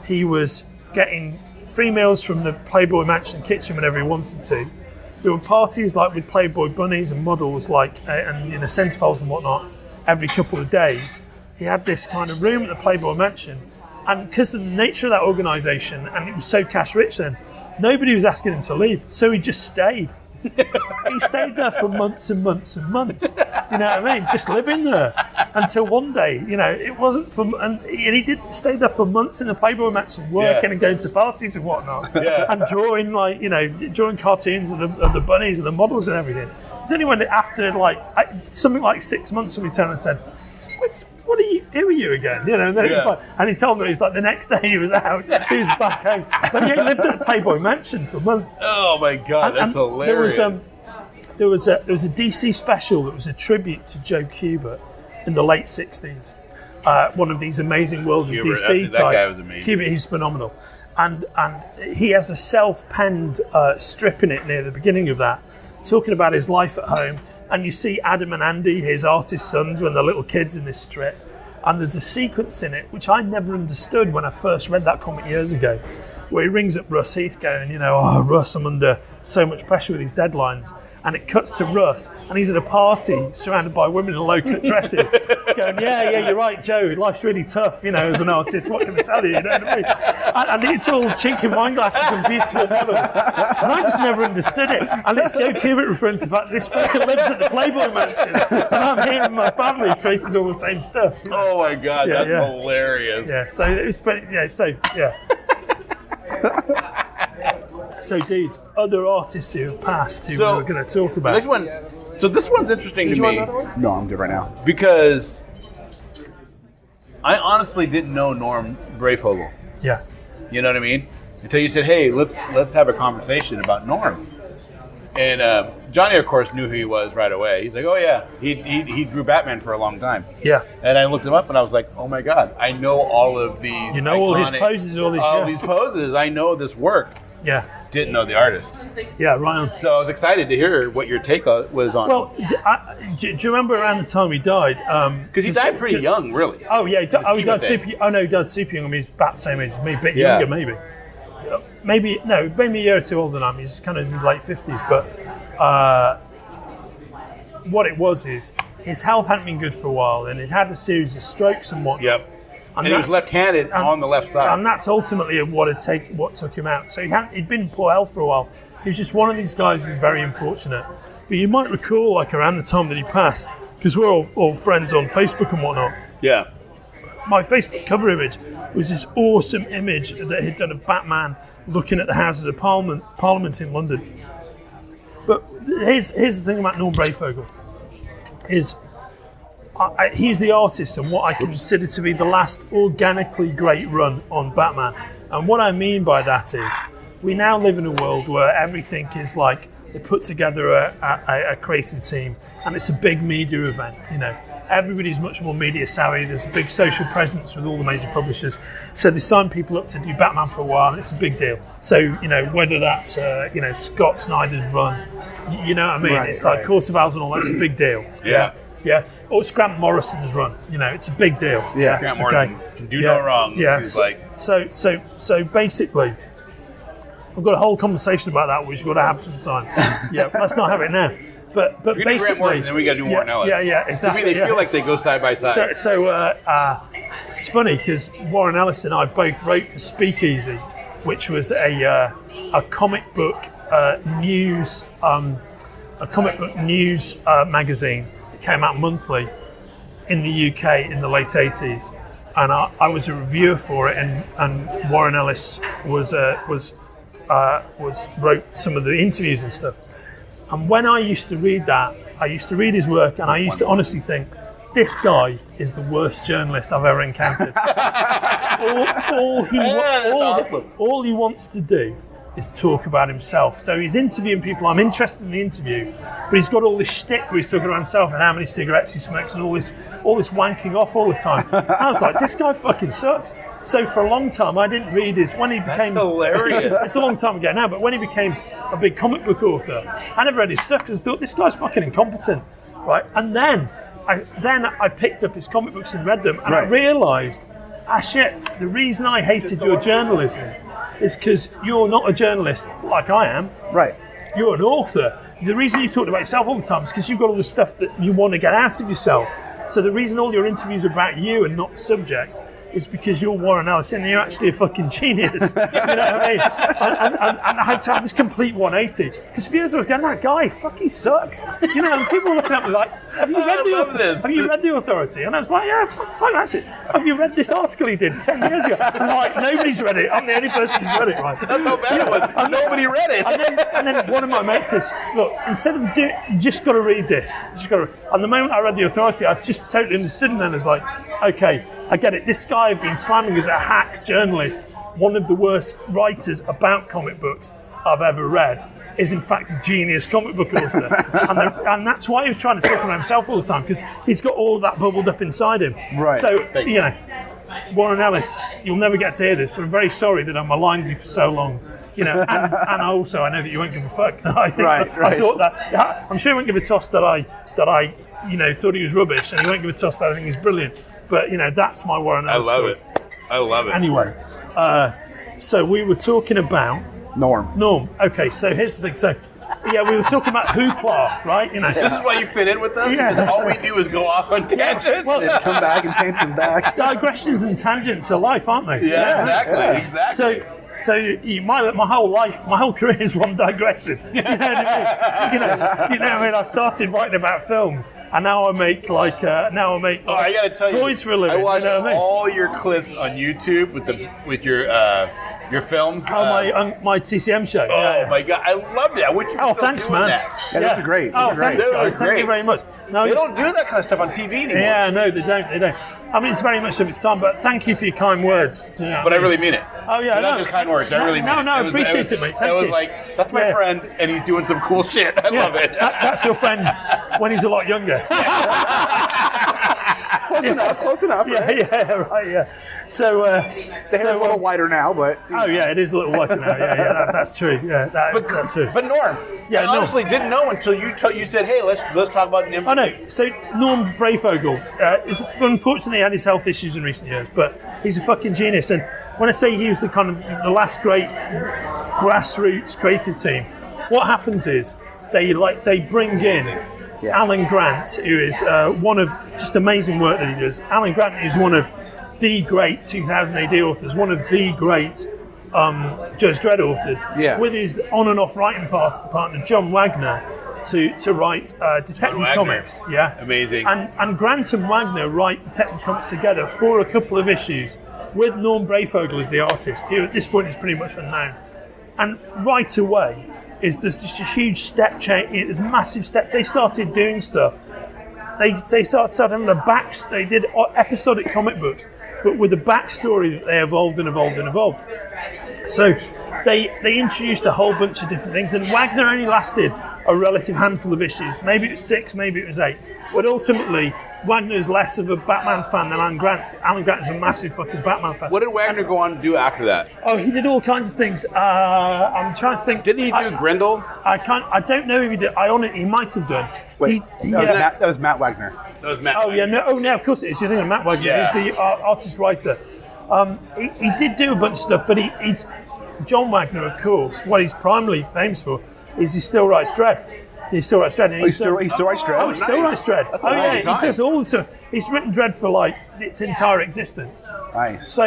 Speaker 1: he was getting free meals from the Playboy Mansion kitchen whenever he wanted to. There were parties with Playboy bunnies and models and centerfolds and whatnot every couple of days. he had this kind of room at the Playboy Mansion, and because of the nature of that organisation, and it was so cash rich then, nobody was asking him to leave, so he just stayed. He stayed there for months and months and months. You know what I mean? Just living there until one day, it wasn't for. And he did stay there for months in the Playboy Mansion, working and going to parties and whatnot, and drawing drawing cartoons of the bunnies and the models and everything. It's only when after something like 6 months when we turned and said, "What are you? Who are you again?" And then and he told me the next day he was out, he was back home. But he lived at the Playboy Mansion for months.
Speaker 4: Oh my God, that's hilarious.
Speaker 1: There was a DC special that was a tribute to Joe Kubert in the late '60s. One of these amazing World of DC type.
Speaker 4: That guy was amazing.
Speaker 1: Kubert, he's phenomenal, and he has a self-penned strip in it near the beginning of that, talking about his life at home. And you see Adam and Andy, his artist sons, when they're little kids in this strip. And there's a sequence in it, which I never understood when I first read that comic years ago, where he rings up Russ Heath going, "Oh, Russ, I'm under so much pressure with these deadlines." And it cuts to Russ, and he's at a party surrounded by women in low-cut dresses, going, yeah, you're right, Joe, life's really tough, as an artist, what can I tell you, you know what I mean? And it's all chinking wine glasses and beautiful models. And I just never understood it. And it's Joe Kubert referring to the fact that this fucker lives at the Playboy Mansion, and I'm here with my family creating all the same stuff.
Speaker 4: Oh my God, that's hilarious.
Speaker 1: Yeah, so it was, So, dudes, other artists who have passed who we're going to talk about.
Speaker 4: This one's interesting to me.
Speaker 3: No, I'm good right now.
Speaker 4: Because I honestly didn't know Norm Breyfogle.
Speaker 1: Yeah.
Speaker 4: You know what I mean? Until you said, "Hey, let's have a conversation about Norm." And Johnny, of course, knew who he was right away. He's like, "Oh yeah, he drew Batman for a long time."
Speaker 1: Yeah.
Speaker 4: And I looked him up, and I was like, "Oh my God, I know all of these.
Speaker 1: You know all his poses, all
Speaker 4: these poses. I know this work."
Speaker 1: Yeah.
Speaker 4: Didn't know the artist.
Speaker 1: Yeah, right on.
Speaker 4: So I was excited to hear what your take was on.
Speaker 1: Well, do you remember around the time he died?
Speaker 4: Because he died pretty young, really.
Speaker 1: Oh yeah, he died super. Oh no, he died super young. I mean, he's about the same age as me, a bit younger maybe. Maybe a year or two older than I am. He's kind of in his late 50s. But what it was is his health hadn't been good for a while, and he'd had a series of strokes and whatnot.
Speaker 4: Yep. And he was left-handed on the left side.
Speaker 1: And that's ultimately what took him out. So he'd been in poor health for a while. He was just one of these guys who's very unfortunate. But you might recall, around the time that he passed, because we're all friends on Facebook and whatnot.
Speaker 4: Yeah.
Speaker 1: My Facebook cover image was this awesome image that he'd done of Batman looking at the Houses of Parliament in London. But here's the thing about Norm Breyfogle, is he's the artist and what I consider to be the last organically great run on Batman. And what I mean by that is we now live in a world where everything is they put together a creative team and it's a big media event. Everybody's much more media savvy. There's a big social presence with all the major publishers. So they sign people up to do Batman for a while, and it's a big deal. So, whether that's, Scott Snyder's run, you know what I mean?
Speaker 3: Right,
Speaker 1: it's like Court of Owls and all, that's a big deal.
Speaker 4: Yeah.
Speaker 1: Yeah. Or it's Grant Morrison's run. It's a big deal.
Speaker 3: Yeah.
Speaker 4: Grant Morrison can do no wrong.
Speaker 1: Yeah. So basically, I've got a whole conversation about that which we've got to have some time. Yeah, let's not have it now. But
Speaker 4: if you're
Speaker 1: basically,
Speaker 4: Grant Morrison, then we got to do Warren Ellis.
Speaker 1: Yeah, exactly.
Speaker 4: To me, they feel like they go side by side.
Speaker 1: So it's funny because Warren Ellis and I both wrote for Speakeasy, which was a comic book news magazine. It came out monthly in the UK in the late 80s, and I was a reviewer for it, and Warren Ellis wrote some of the interviews and stuff. And when I used to read that, I used to read his work, and I used to honestly think, this guy is the worst journalist I've ever encountered. all he wants to do is talk about himself. So he's interviewing people. I'm interested in the interview, but he's got all this shtick where he's talking about himself and how many cigarettes he smokes and all this wanking off all the time. I was like, this guy fucking sucks. So for a long time, I didn't read his. When he became
Speaker 4: That's hilarious.
Speaker 1: It's a long time ago now, but when he became a big comic book author, I never read his stuff because I thought this guy's fucking incompetent, right? And then I picked up his comic books and read them, and I realised, shit, the reason I hated your journalism is because you're not a journalist like I am.
Speaker 3: Right.
Speaker 1: You're an author. the reason you talk about yourself all the time is because you've got all the stuff that you want to get out of yourself. So the reason all your interviews are about you and not the subject is because you're Warren Ellis and you're actually a fucking genius. You know what I mean? And I had to have this complete 180. Because for years I was going, that guy, fuck, he sucks. You know, and people were looking at me like, have you read The Authority? And I was like, yeah, fuck that's it. Have you read this article he did 10 years ago? And like, nobody's read it. I'm the only person who's read it, right?
Speaker 4: That's how bad it was. Nobody read it.
Speaker 1: And then one of my mates says, look, instead of doing, you just got to read this. And the moment I read The Authority, I just totally understood, and then I was like, okay, I get it. This guy I've been slamming as a hack journalist, one of the worst writers about comic books I've ever read, is in fact a genius comic book author. and that's why he was trying to talk about himself all the time, because he's got all of that bubbled up inside him.
Speaker 3: Right.
Speaker 1: So, you know, Warren Ellis, you'll never get to hear this, but I'm very sorry that I'm aligned you for so long. You know, and also I know that you won't give a fuck. I thought that. I'm sure he won't give a toss that I thought he was rubbish, and he won't give a toss that I think he's brilliant. But you know, that's my Warren Ellis story.
Speaker 4: I love it.
Speaker 1: Anyway, so we were talking about Norm. Okay, so here's the thing. So yeah, we were talking about hoopla, right? You know,
Speaker 4: this is why you fit in with us.
Speaker 1: Yeah.
Speaker 4: All we do is go off on tangents.
Speaker 1: Yeah, well,
Speaker 3: Then come back and change them back.
Speaker 1: digressions and tangents are life, aren't they?
Speaker 4: Yeah, exactly.
Speaker 1: So my whole life, my whole career is one digression. You know what I mean? You know what I mean? I started writing about films, and now I make
Speaker 4: I gotta tell
Speaker 1: toys for a living.
Speaker 4: I watched
Speaker 1: you know what I mean?
Speaker 4: all your clips on YouTube with your films.
Speaker 1: My TCM show.
Speaker 4: Oh my god, I loved it. I wish you were still
Speaker 1: thanks,
Speaker 4: doing
Speaker 1: man.
Speaker 4: that.
Speaker 3: Yeah, those are great.
Speaker 1: Oh,
Speaker 3: Those are great.
Speaker 1: thanks, guys. Thank
Speaker 4: Great.
Speaker 1: you very much. No,
Speaker 4: They don't do that kind of stuff on TV anymore.
Speaker 1: Yeah, no, they don't. I mean, it's very much of its time, but thank you for your kind words. You know
Speaker 4: But I really mean it.
Speaker 1: Oh, yeah,
Speaker 4: They're not
Speaker 1: no.
Speaker 4: just kind words. I really mean it.
Speaker 1: No, I appreciate it, mate. Thank
Speaker 4: It was
Speaker 1: you.
Speaker 4: like, that's my
Speaker 1: Yeah.
Speaker 4: friend, and he's doing some cool shit. I love it.
Speaker 1: That's your friend when he's a lot younger.
Speaker 3: Close enough. Right?
Speaker 1: Yeah. So,
Speaker 3: The hair's a little whiter now, but
Speaker 1: it is a little whiter now. Yeah, that's true. Yeah, that's true.
Speaker 4: But Norm,
Speaker 1: Yeah,
Speaker 4: I
Speaker 1: Norm.
Speaker 4: honestly didn't know until you said, hey, let's talk about him.
Speaker 1: I know. So Norm Breyfogle, unfortunately, had his health issues in recent years, but he's a fucking genius. And when I say he was the kind of the last great grassroots creative team, what happens is they bring in Alan Grant, who is one of just amazing work that he does. Alan Grant is one of the great 2000 AD authors, one of the great Judge Dredd authors, with his on and off writing partner John Wagner to write detective comics. Yeah,
Speaker 4: amazing.
Speaker 1: And Grant and Wagner write detective comics together for a couple of issues with Norm Breyfogle as the artist, who at this point is pretty much unknown. And right away there's just a huge step change. It's a massive step. They started doing stuff. They started having they did episodic comic books, but with a backstory that they evolved. So they introduced a whole bunch of different things, and Wagner only lasted a relative handful of issues. Maybe it was 6, maybe it was 8. But ultimately, Wagner's less of a Batman fan than Alan Grant. Alan Grant is a massive fucking Batman fan.
Speaker 4: What did Wagner go on to do after that?
Speaker 1: Oh, he did all kinds of things. I'm trying to think.
Speaker 4: Didn't he do Grendel?
Speaker 1: I don't know if he did. He might have done.
Speaker 3: wait, that was Matt Wagner.
Speaker 4: That was Matt.
Speaker 1: Oh yeah, no, of course it is. You're thinking of Matt Wagner.
Speaker 4: Yeah.
Speaker 1: He's the artist writer. He did do a bunch of stuff, but he's John Wagner, of course. What he's primarily famous for is he still writes Dredd. He still writes Dredd. And
Speaker 3: He still writes Dredd?
Speaker 1: Oh, he still writes Dredd.
Speaker 4: That's a long
Speaker 1: he
Speaker 4: time.
Speaker 1: does all the stuff. He's written Dredd for like its entire existence.
Speaker 3: Nice.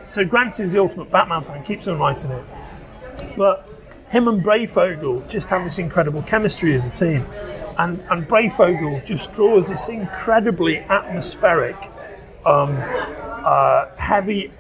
Speaker 1: So Grant is the ultimate Batman fan, keeps on writing it. But him and Breyfogle just have this incredible chemistry as a team. And Breyfogle just draws this incredibly atmospheric, heavy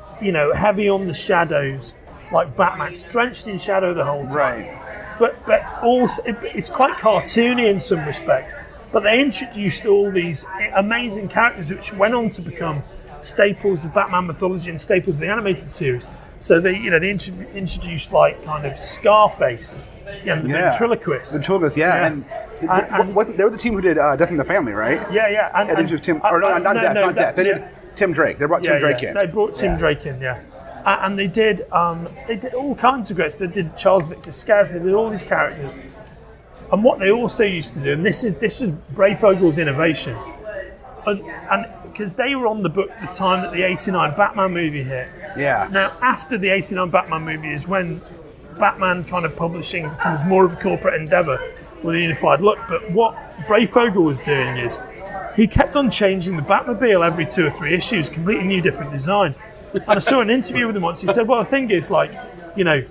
Speaker 1: on the shadows, like Batman's drenched in shadow the whole time.
Speaker 3: Right.
Speaker 1: But also it's quite cartoony in some respects. But they introduced all these amazing characters which went on to become staples of Batman mythology and staples of the animated series. So they introduced like kind of Scarface, the ventriloquist.
Speaker 3: Ventriloquist, yeah. And they were the team who did Death in the Family, right?
Speaker 1: Yeah.
Speaker 3: And then just Tim, or not Death. They did Tim Drake. They brought Tim Drake in.
Speaker 1: They brought Tim Drake in, and they did all kinds of greats. They did Charles Victor Skaz. They did all these characters. And what they also used to do, and this is Breyfogle's innovation, and because they were on the book at the time that the '89 Batman movie hit.
Speaker 3: Yeah.
Speaker 1: Now, after the '89 Batman movie is when Batman kind of publishing becomes more of a corporate endeavor, with a unified look. But what Breyfogle was doing is he kept on changing the Batmobile every 2 or 3 issues, completely new, different design. And I saw an interview with him once. He said, "Well, the thing is, like, you know,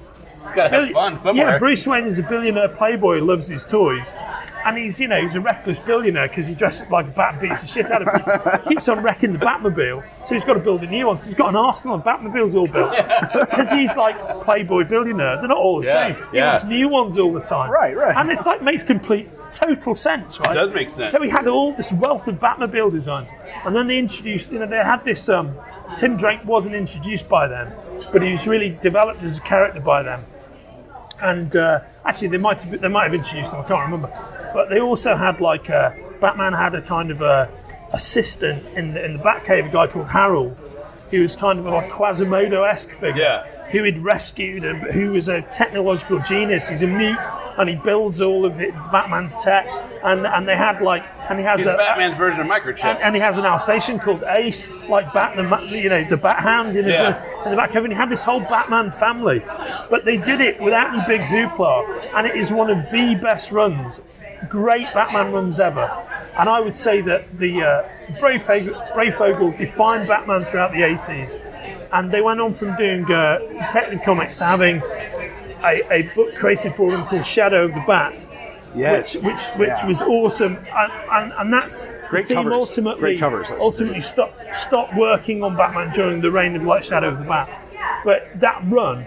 Speaker 4: Gotta have fun somewhere.
Speaker 1: yeah, Bruce Wayne is a billionaire playboy who loves his toys, and he's a reckless billionaire because he dresses up like a bat and beats the shit out of people. Keeps on wrecking the Batmobile, so he's got to build a new one. So he's got an arsenal of Batmobiles all built because he's like a playboy billionaire. They're not all the same. He wants new ones all the time.
Speaker 3: Right.
Speaker 1: And it's like makes complete total sense, right?
Speaker 4: It does make sense.
Speaker 1: So he had all this wealth of Batmobile designs, and then they introduced. They had this. Tim Drake wasn't introduced by them, but he was really developed as a character by them. And actually, they might have introduced him. I can't remember. But they also had Batman had a kind of a assistant in the Batcave, a guy called Harold, who was kind of a Quasimodo-esque figure, who he'd rescued and who was a technological genius. He's a mute, and he builds all of Batman's tech. And they had and he has
Speaker 4: Batman's version of microchip.
Speaker 1: and he has an Alsatian called Ace, like the Bat Hound in the Batcave. And he had this whole Batman family, but they did it without any big hoopla, and it is one of the best runs, great Batman runs ever. And I would say that the Breyfogle defined Batman throughout the 80s, and they went on from doing Detective Comics to having a book created for them called Shadow of the Bat.
Speaker 3: Yes.
Speaker 1: Which was awesome, and that's
Speaker 3: Great
Speaker 1: the team
Speaker 3: covers. Great covers.
Speaker 1: ultimately stopped working on Batman during the reign of Shadow of the Bat. But that run,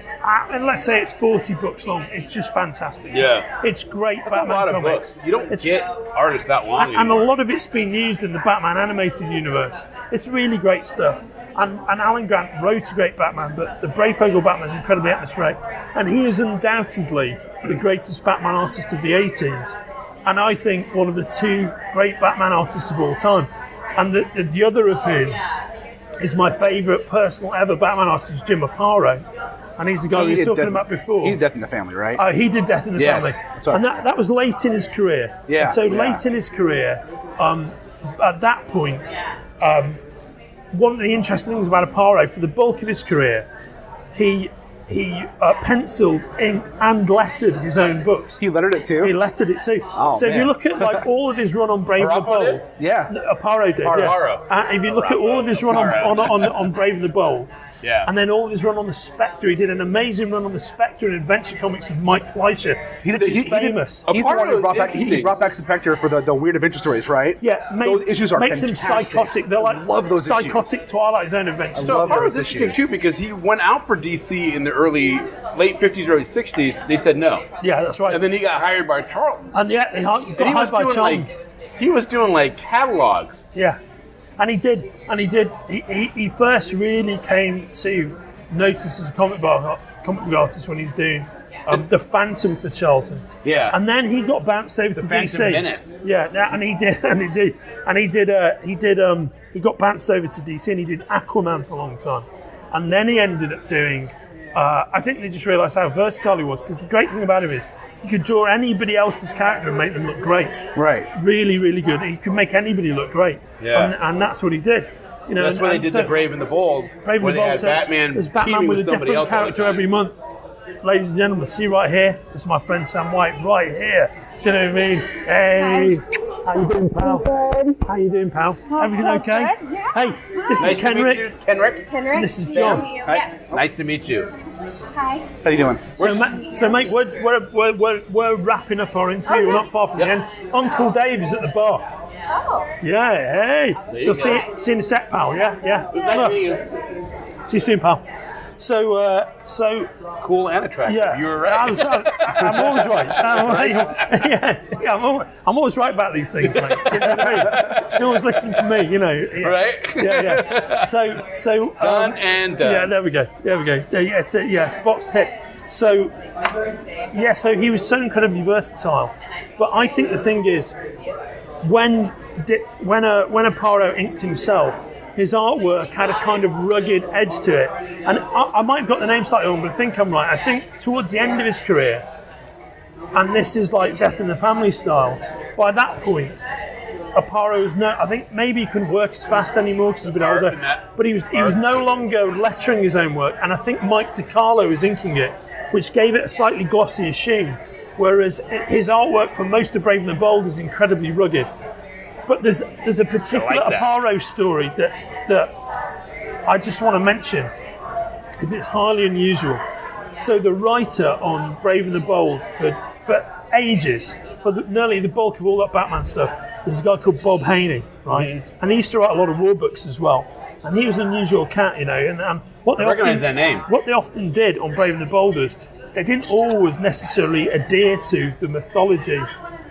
Speaker 1: and let's say it's 40 books long, it's just fantastic.
Speaker 4: Yeah.
Speaker 1: It's great.
Speaker 4: That's
Speaker 1: Batman
Speaker 4: a lot of
Speaker 1: comics.
Speaker 4: books. You don't get artists that long
Speaker 1: and a
Speaker 4: anymore.
Speaker 1: lot of it's been used in the Batman animated universe. It's really great stuff. And Alan Grant wrote a great Batman, but the Breyfogle Batman is incredibly atmospheric. And he is undoubtedly the greatest Batman artist of the 80s. And I think one of the 2 great Batman artists of all time. And the other of whom is my favourite personal ever Batman artist, Jim Aparo. And he's the guy we were talking about before.
Speaker 3: He did Death in the Family, right?
Speaker 1: He did Death in the Family.
Speaker 3: That's right.
Speaker 1: And that was late in his career.
Speaker 3: Yeah.
Speaker 1: And so late in his career, at that point, one of the interesting things about Aparo, for the bulk of his career, he penciled, inked, and lettered his own books.
Speaker 3: He lettered it too?
Speaker 1: He lettered it too.
Speaker 3: Oh,
Speaker 1: so if you
Speaker 3: man.
Speaker 1: look at all of his run on Brave and the Bold, Aparo did.
Speaker 4: Aparo.
Speaker 1: If you look at all of his run on Brave and the Bold, and then all of his run on the Spectre, he did an amazing run on the Spectre and Adventure Comics of Mike Fleischer. He's famous.
Speaker 3: He's the one who brought back. He brought back Spectre for the weird adventure stories, right?
Speaker 1: Yeah,
Speaker 3: those issues are
Speaker 1: makes
Speaker 3: fantastic.
Speaker 1: them psychotic. They're like
Speaker 3: love those
Speaker 1: psychotic
Speaker 3: issues.
Speaker 1: Twilight Zone adventures.
Speaker 4: So
Speaker 3: love
Speaker 4: Aparo was
Speaker 3: those
Speaker 4: interesting
Speaker 3: issues.
Speaker 4: too because he went out for DC in the late 50s, early 60s. They said no.
Speaker 1: Yeah, that's right.
Speaker 4: And then he got hired by Charlton.
Speaker 1: And he got hired by Charlton.
Speaker 4: He was doing catalogs.
Speaker 1: Yeah, and he did. He first really came to notice as a comic book artist when he was doing the Phantom for Charlton.
Speaker 4: Yeah.
Speaker 1: And then he got bounced over to
Speaker 4: Phantom
Speaker 1: DC.
Speaker 4: Menace.
Speaker 1: Yeah, he got bounced over to DC and he did Aquaman for a long time. And then he ended up doing, I think they just realised how versatile he was, because the great thing about him is he could draw anybody else's character and make them look great.
Speaker 3: Right.
Speaker 1: Really, really good. He could make anybody look great.
Speaker 4: Yeah.
Speaker 1: And that's what he did.
Speaker 4: That's why they did the Brave and the Bold.
Speaker 1: Brave and the Bold, there's Batman with a different character every month. Ladies and gentlemen, see right here, this is my friend Sam White right here. Do you know what I mean? Hey, how you doing, pal?
Speaker 6: Good.
Speaker 1: How you doing, pal? Everything
Speaker 6: so
Speaker 1: okay?
Speaker 6: good, yeah.
Speaker 1: Hey, this
Speaker 4: Nice
Speaker 1: is
Speaker 4: to meet you,
Speaker 1: Kenric.
Speaker 4: Kenric.
Speaker 6: Kenric.
Speaker 1: And this is John.
Speaker 6: Yes.
Speaker 4: Nice to meet you.
Speaker 6: Hi.
Speaker 3: How you doing?
Speaker 1: So mate, we're wrapping up our interview. We're not far from the end. Uncle Dave is at the bar.
Speaker 6: Oh.
Speaker 1: Yeah, hey. So see you in a sec, pal. Yeah.
Speaker 4: Nice to meet you.
Speaker 1: See you soon, pal. So
Speaker 4: Cool and attractive.
Speaker 1: yeah,
Speaker 4: You were right.
Speaker 1: I'm always right. I'm always right about these things, mate. You know what I mean? She's always listening to me, you know. Yeah.
Speaker 4: Right?
Speaker 1: Yeah. So
Speaker 4: Done and done.
Speaker 1: Yeah, there we go. Yeah, it's it. Yeah, boxed hit. So he was so incredibly versatile. But I think the thing is, when Aparo inked himself, his artwork had a kind of rugged edge to it. And I might have got the name slightly wrong, but I think I'm right. I think towards the end of his career, and this is like Death in the Family style, by that point, Aparo was I think maybe he couldn't work as fast anymore because he's a bit older, but he was no longer lettering his own work, and I think Mike DiCarlo was inking it, which gave it a slightly glossier sheen. Whereas his artwork for most of Brave and the Bold is incredibly rugged. But there's a particular Aparo story that I just want to mention because it's highly unusual. So the writer on Brave and the Bold for ages, for nearly the bulk of all that Batman stuff, is a guy called Bob Haney, right? Mm-hmm. And he used to write a lot of war books as well. And he was an unusual cat, you know. And what they often did on Brave and the Bold is they didn't always necessarily adhere to the mythology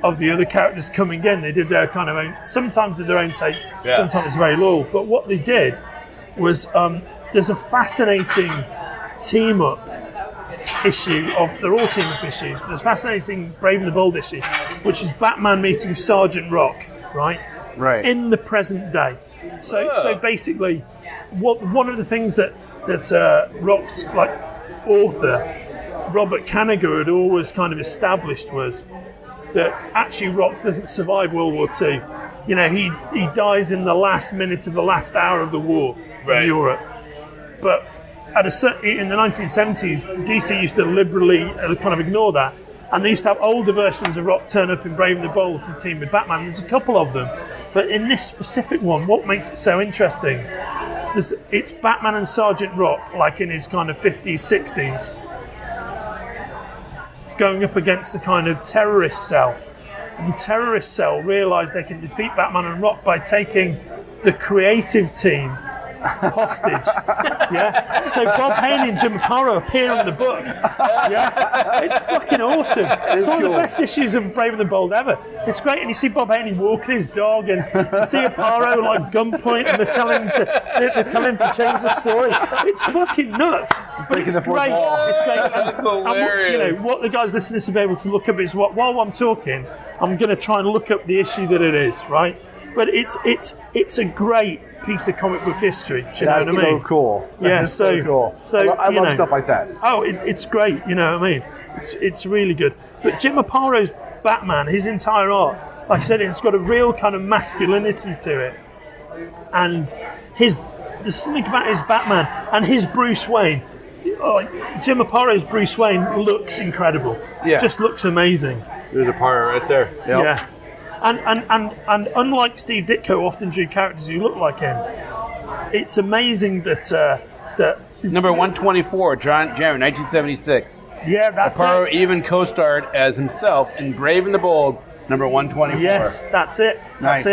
Speaker 1: of the other characters coming in. They did their kind of own, sometimes did their own take, sometimes very loyal. But what they did was there's a fascinating team-up issue they're all team-up issues, but there's a fascinating Brave and the Bold issue, which is Batman meeting Sergeant Rock, right? In the present day. So basically, one of the things that Rock's like author, Robert Kanigher, had always kind of established was that actually Rock doesn't survive World War II. You know, he dies in the last minute of the last hour of the war in Europe. But in the 1970s, DC used to liberally kind of ignore that. And they used to have older versions of Rock turn up in Brave and the Bold to team with Batman. There's a couple of them. But in this specific one, what makes it so interesting, it's Batman and Sergeant Rock, like in his kind of 50s, 60s, going up against a kind of terrorist cell. And the terrorist cell realise they can defeat Batman and Rock by taking the creative team hostage. Yeah. So Bob Haney and Jim Aparo appear in the book. Yeah. It's fucking awesome. It's one of the best issues of Brave and the Bold ever. It's great, and you see Bob Haney walking his dog, and you see Aparo like gunpoint, and they tell him to change the story. It's fucking nuts. But it's great. It's great.
Speaker 4: That's hilarious.
Speaker 1: And what the guys listening to this will be able to look up is while I'm talking, I'm going to try and look up the issue that it is, right? But it's a great piece of comic book history. Do you know what I mean?
Speaker 5: So cool.
Speaker 1: That's
Speaker 5: so cool.
Speaker 1: So
Speaker 5: I love stuff like that.
Speaker 1: Oh, it's great. You know what I mean? It's really good. But Jim Aparo's Batman, his entire art, like I said, it's got a real kind of masculinity to it, and there's something about his Batman and his Bruce Wayne. Like Jim Aparo's Bruce Wayne looks incredible. Yeah. Just looks amazing.
Speaker 4: There's Aparo right there.
Speaker 5: Yep.
Speaker 1: Yeah. And unlike Steve Ditko often drew characters who look like him, it's amazing that
Speaker 4: number 124, January 1976.
Speaker 1: Yeah, that's
Speaker 4: Aparo
Speaker 1: it.
Speaker 4: even co-starred as himself in Brave and the Bold, number 124.
Speaker 1: Yes, that's it.
Speaker 5: Nice.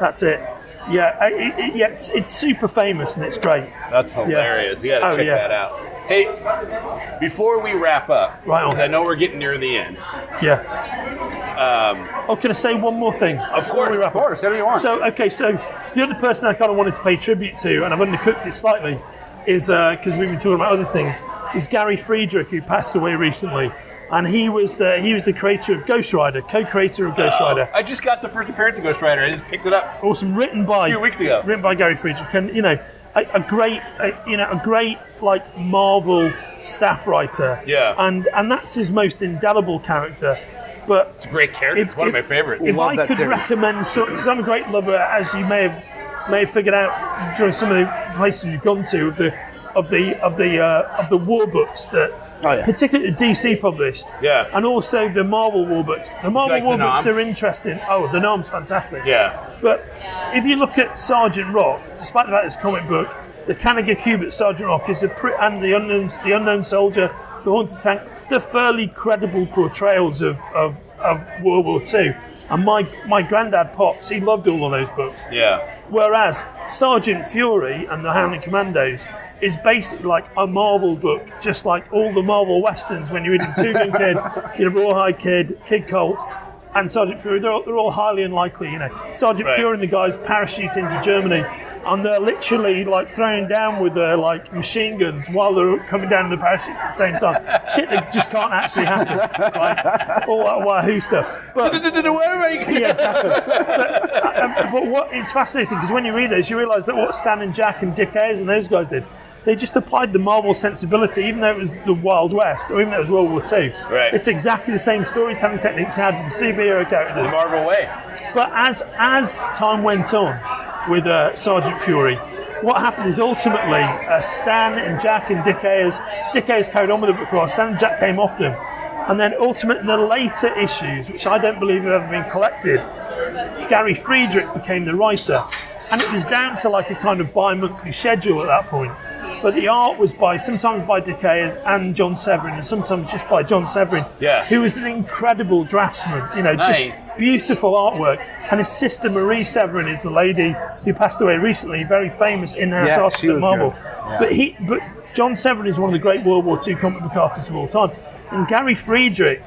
Speaker 1: That's it. Yeah, it's super famous and it's great.
Speaker 4: That's hilarious. You got to check that out. Hey, before we wrap up, because I know we're getting near the end.
Speaker 1: Yeah. Can I say one more thing?
Speaker 4: Of course,
Speaker 5: whatever you want.
Speaker 1: So the other person I kind of wanted to pay tribute to, and I've undercooked it slightly, is because we've been talking about other things, is Gary Friedrich, who passed away recently. And he was the creator of Ghost Rider, co-creator of Ghost Rider.
Speaker 4: I just got the first appearance of Ghost Rider. I just picked it up.
Speaker 1: Awesome, written by
Speaker 4: a few weeks ago.
Speaker 1: Written by Gary Friedrich, and a great like Marvel staff writer.
Speaker 4: Yeah.
Speaker 1: And that's his most indelible character. But
Speaker 4: it's a great character. It's one of my favorites.
Speaker 1: If I could recommend, because I'm a great lover, as you may have figured out during some of the places you've gone to, of the war books that.
Speaker 5: Oh, yeah.
Speaker 1: Particularly the DC published, and also the Marvel war books. The Marvel war books are interesting. Oh, the Norm's fantastic.
Speaker 4: Yeah.
Speaker 1: But if you look at Sergeant Rock, despite the fact it's a comic book, the Kanigher Kubert Sergeant Rock is and the Unknown Soldier, the Haunted Tank, they're fairly credible portrayals of World War II. And my granddad Pops, he loved all of those books.
Speaker 4: Yeah.
Speaker 1: Whereas Sergeant Fury and the Howling Commandos is basically like a Marvel book, just like all the Marvel westerns. When you're reading Two Gun Kid, Rawhide Kid, Kid Colt, and Sergeant Fury, they're all highly unlikely. Sergeant Fury and the guys parachute into Germany, and they're literally like throwing down with their like machine guns while they're coming down the parachutes at the same time. Shit that just can't actually happen. Right? All that Wahoo stuff. But yeah, exactly. But what it's fascinating because when you read those, you realise that what Stan and Jack and Dick Ayers and those guys did, they just applied the Marvel sensibility, even though it was the Wild West, or even though it was World War II.
Speaker 4: Right.
Speaker 1: It's exactly the same storytelling techniques they had for the superhero characters.
Speaker 4: The Marvel way.
Speaker 1: But as time went on with Sergeant Fury, what happened is ultimately Stan and Jack and Dick Ayers carried on with it before. Stan and Jack came off them, And then ultimately, the later issues, which I don't believe have ever been collected, Gary Friedrich became the writer. And it was down to like a kind of bi-monthly schedule at that point. But the art was sometimes by Dick Ayers and John Severin, and sometimes just by John Severin, who was an incredible draftsman, just beautiful artwork. And his sister Marie Severin is the lady who passed away recently, very famous in-house artist at Marvel. Yeah. But John Severin is one of the great World War II comic book artists of all time. And Gary Friedrich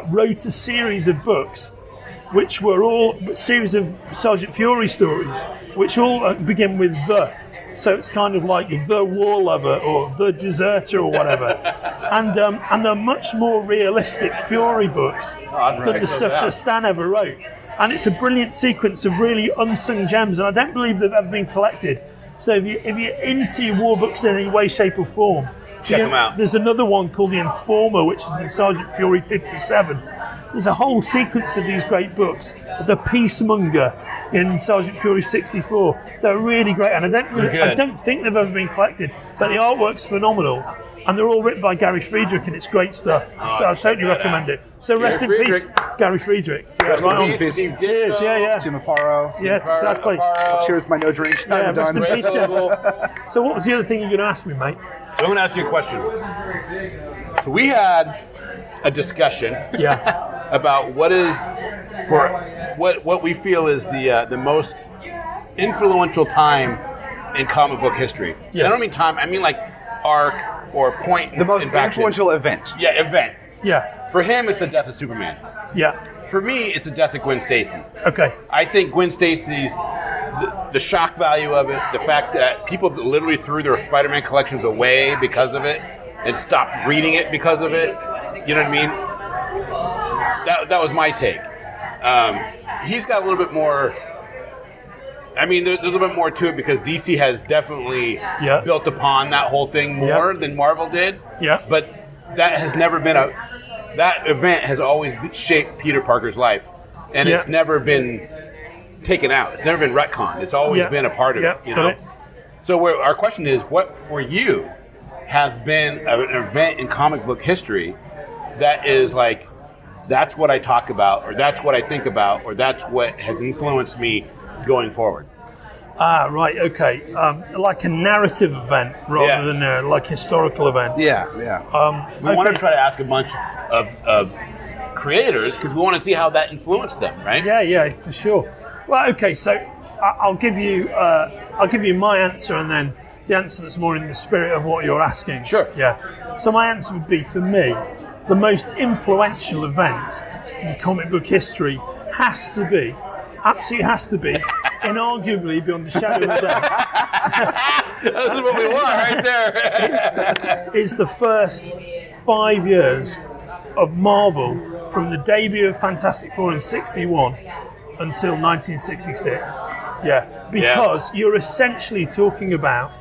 Speaker 1: wrote a series of books, which were all a series of Sergeant Fury stories, which all begin with the. So it's kind of like the war lover or the deserter or whatever. And they're much more realistic Fury books than the stuff that Stan ever wrote. And it's a brilliant sequence of really unsung gems, and I don't believe they've ever been collected. So if you're into war books in any way, shape or form,
Speaker 4: check them out.
Speaker 1: There's another one called The Informer, which is in Sergeant Fury 57. There's a whole sequence of these great books. The Peacemonger in Sergeant Fury 64. They're really great, and I don't think they've ever been collected, but the artwork's phenomenal. And they're all written by Gary Friedrich, and it's great stuff. So I totally recommend it. So rest in peace, Gary Friedrich.
Speaker 4: Rest in peace, Steve
Speaker 1: Cheers,
Speaker 4: Ditko.
Speaker 5: Jim Aparo.
Speaker 1: Yes, exactly.
Speaker 5: Cheers, my no drink.
Speaker 1: Yeah,
Speaker 5: I'm
Speaker 1: rest in
Speaker 5: done.
Speaker 1: peace, Jeff. So what was the other thing you're going to ask me, mate?
Speaker 4: So I'm going to ask you a question. So we had a discussion about what we feel is the most influential time in comic book history.
Speaker 1: Yes.
Speaker 4: I don't mean time, I mean like arc or point.
Speaker 5: The most influential event.
Speaker 4: Yeah, event.
Speaker 1: Yeah.
Speaker 4: For him, it's the death of Superman.
Speaker 1: Yeah.
Speaker 4: For me, it's the death of Gwen Stacy.
Speaker 1: Okay.
Speaker 4: I think Gwen Stacy's, the shock value of it, the fact that people literally threw their Spider-Man collections away because of it and stopped reading it because of it. You know what I mean? That was my take. He's got a little bit more. I mean, there's a little bit more to it because DC has definitely built upon that whole thing more than Marvel did.
Speaker 1: Yeah.
Speaker 4: But that has never been that event has always shaped Peter Parker's life, and it's never been taken out. It's never been retconned. It's always been a part of it. You know. So our question is, what for you has been an event in comic book history that is like, that's what I talk about, or that's what I think about, or that's what has influenced me going forward?
Speaker 1: Right, okay. Like a narrative event rather than like historical event.
Speaker 5: Yeah.
Speaker 4: We want to try to ask a bunch of creators because we want to see how that influenced them, right?
Speaker 1: Yeah, for sure. Well, okay, so I'll give you my answer and then the answer that's more in the spirit of what you're asking.
Speaker 4: Sure.
Speaker 1: Yeah. So my answer would be, for me, the most influential event in comic book history absolutely has to be, inarguably beyond the shadow of a doubt.
Speaker 4: That's what we want right there.
Speaker 1: Is the first 5 years of Marvel from the debut of Fantastic Four in 61 until 1966. Yeah, because you're essentially talking about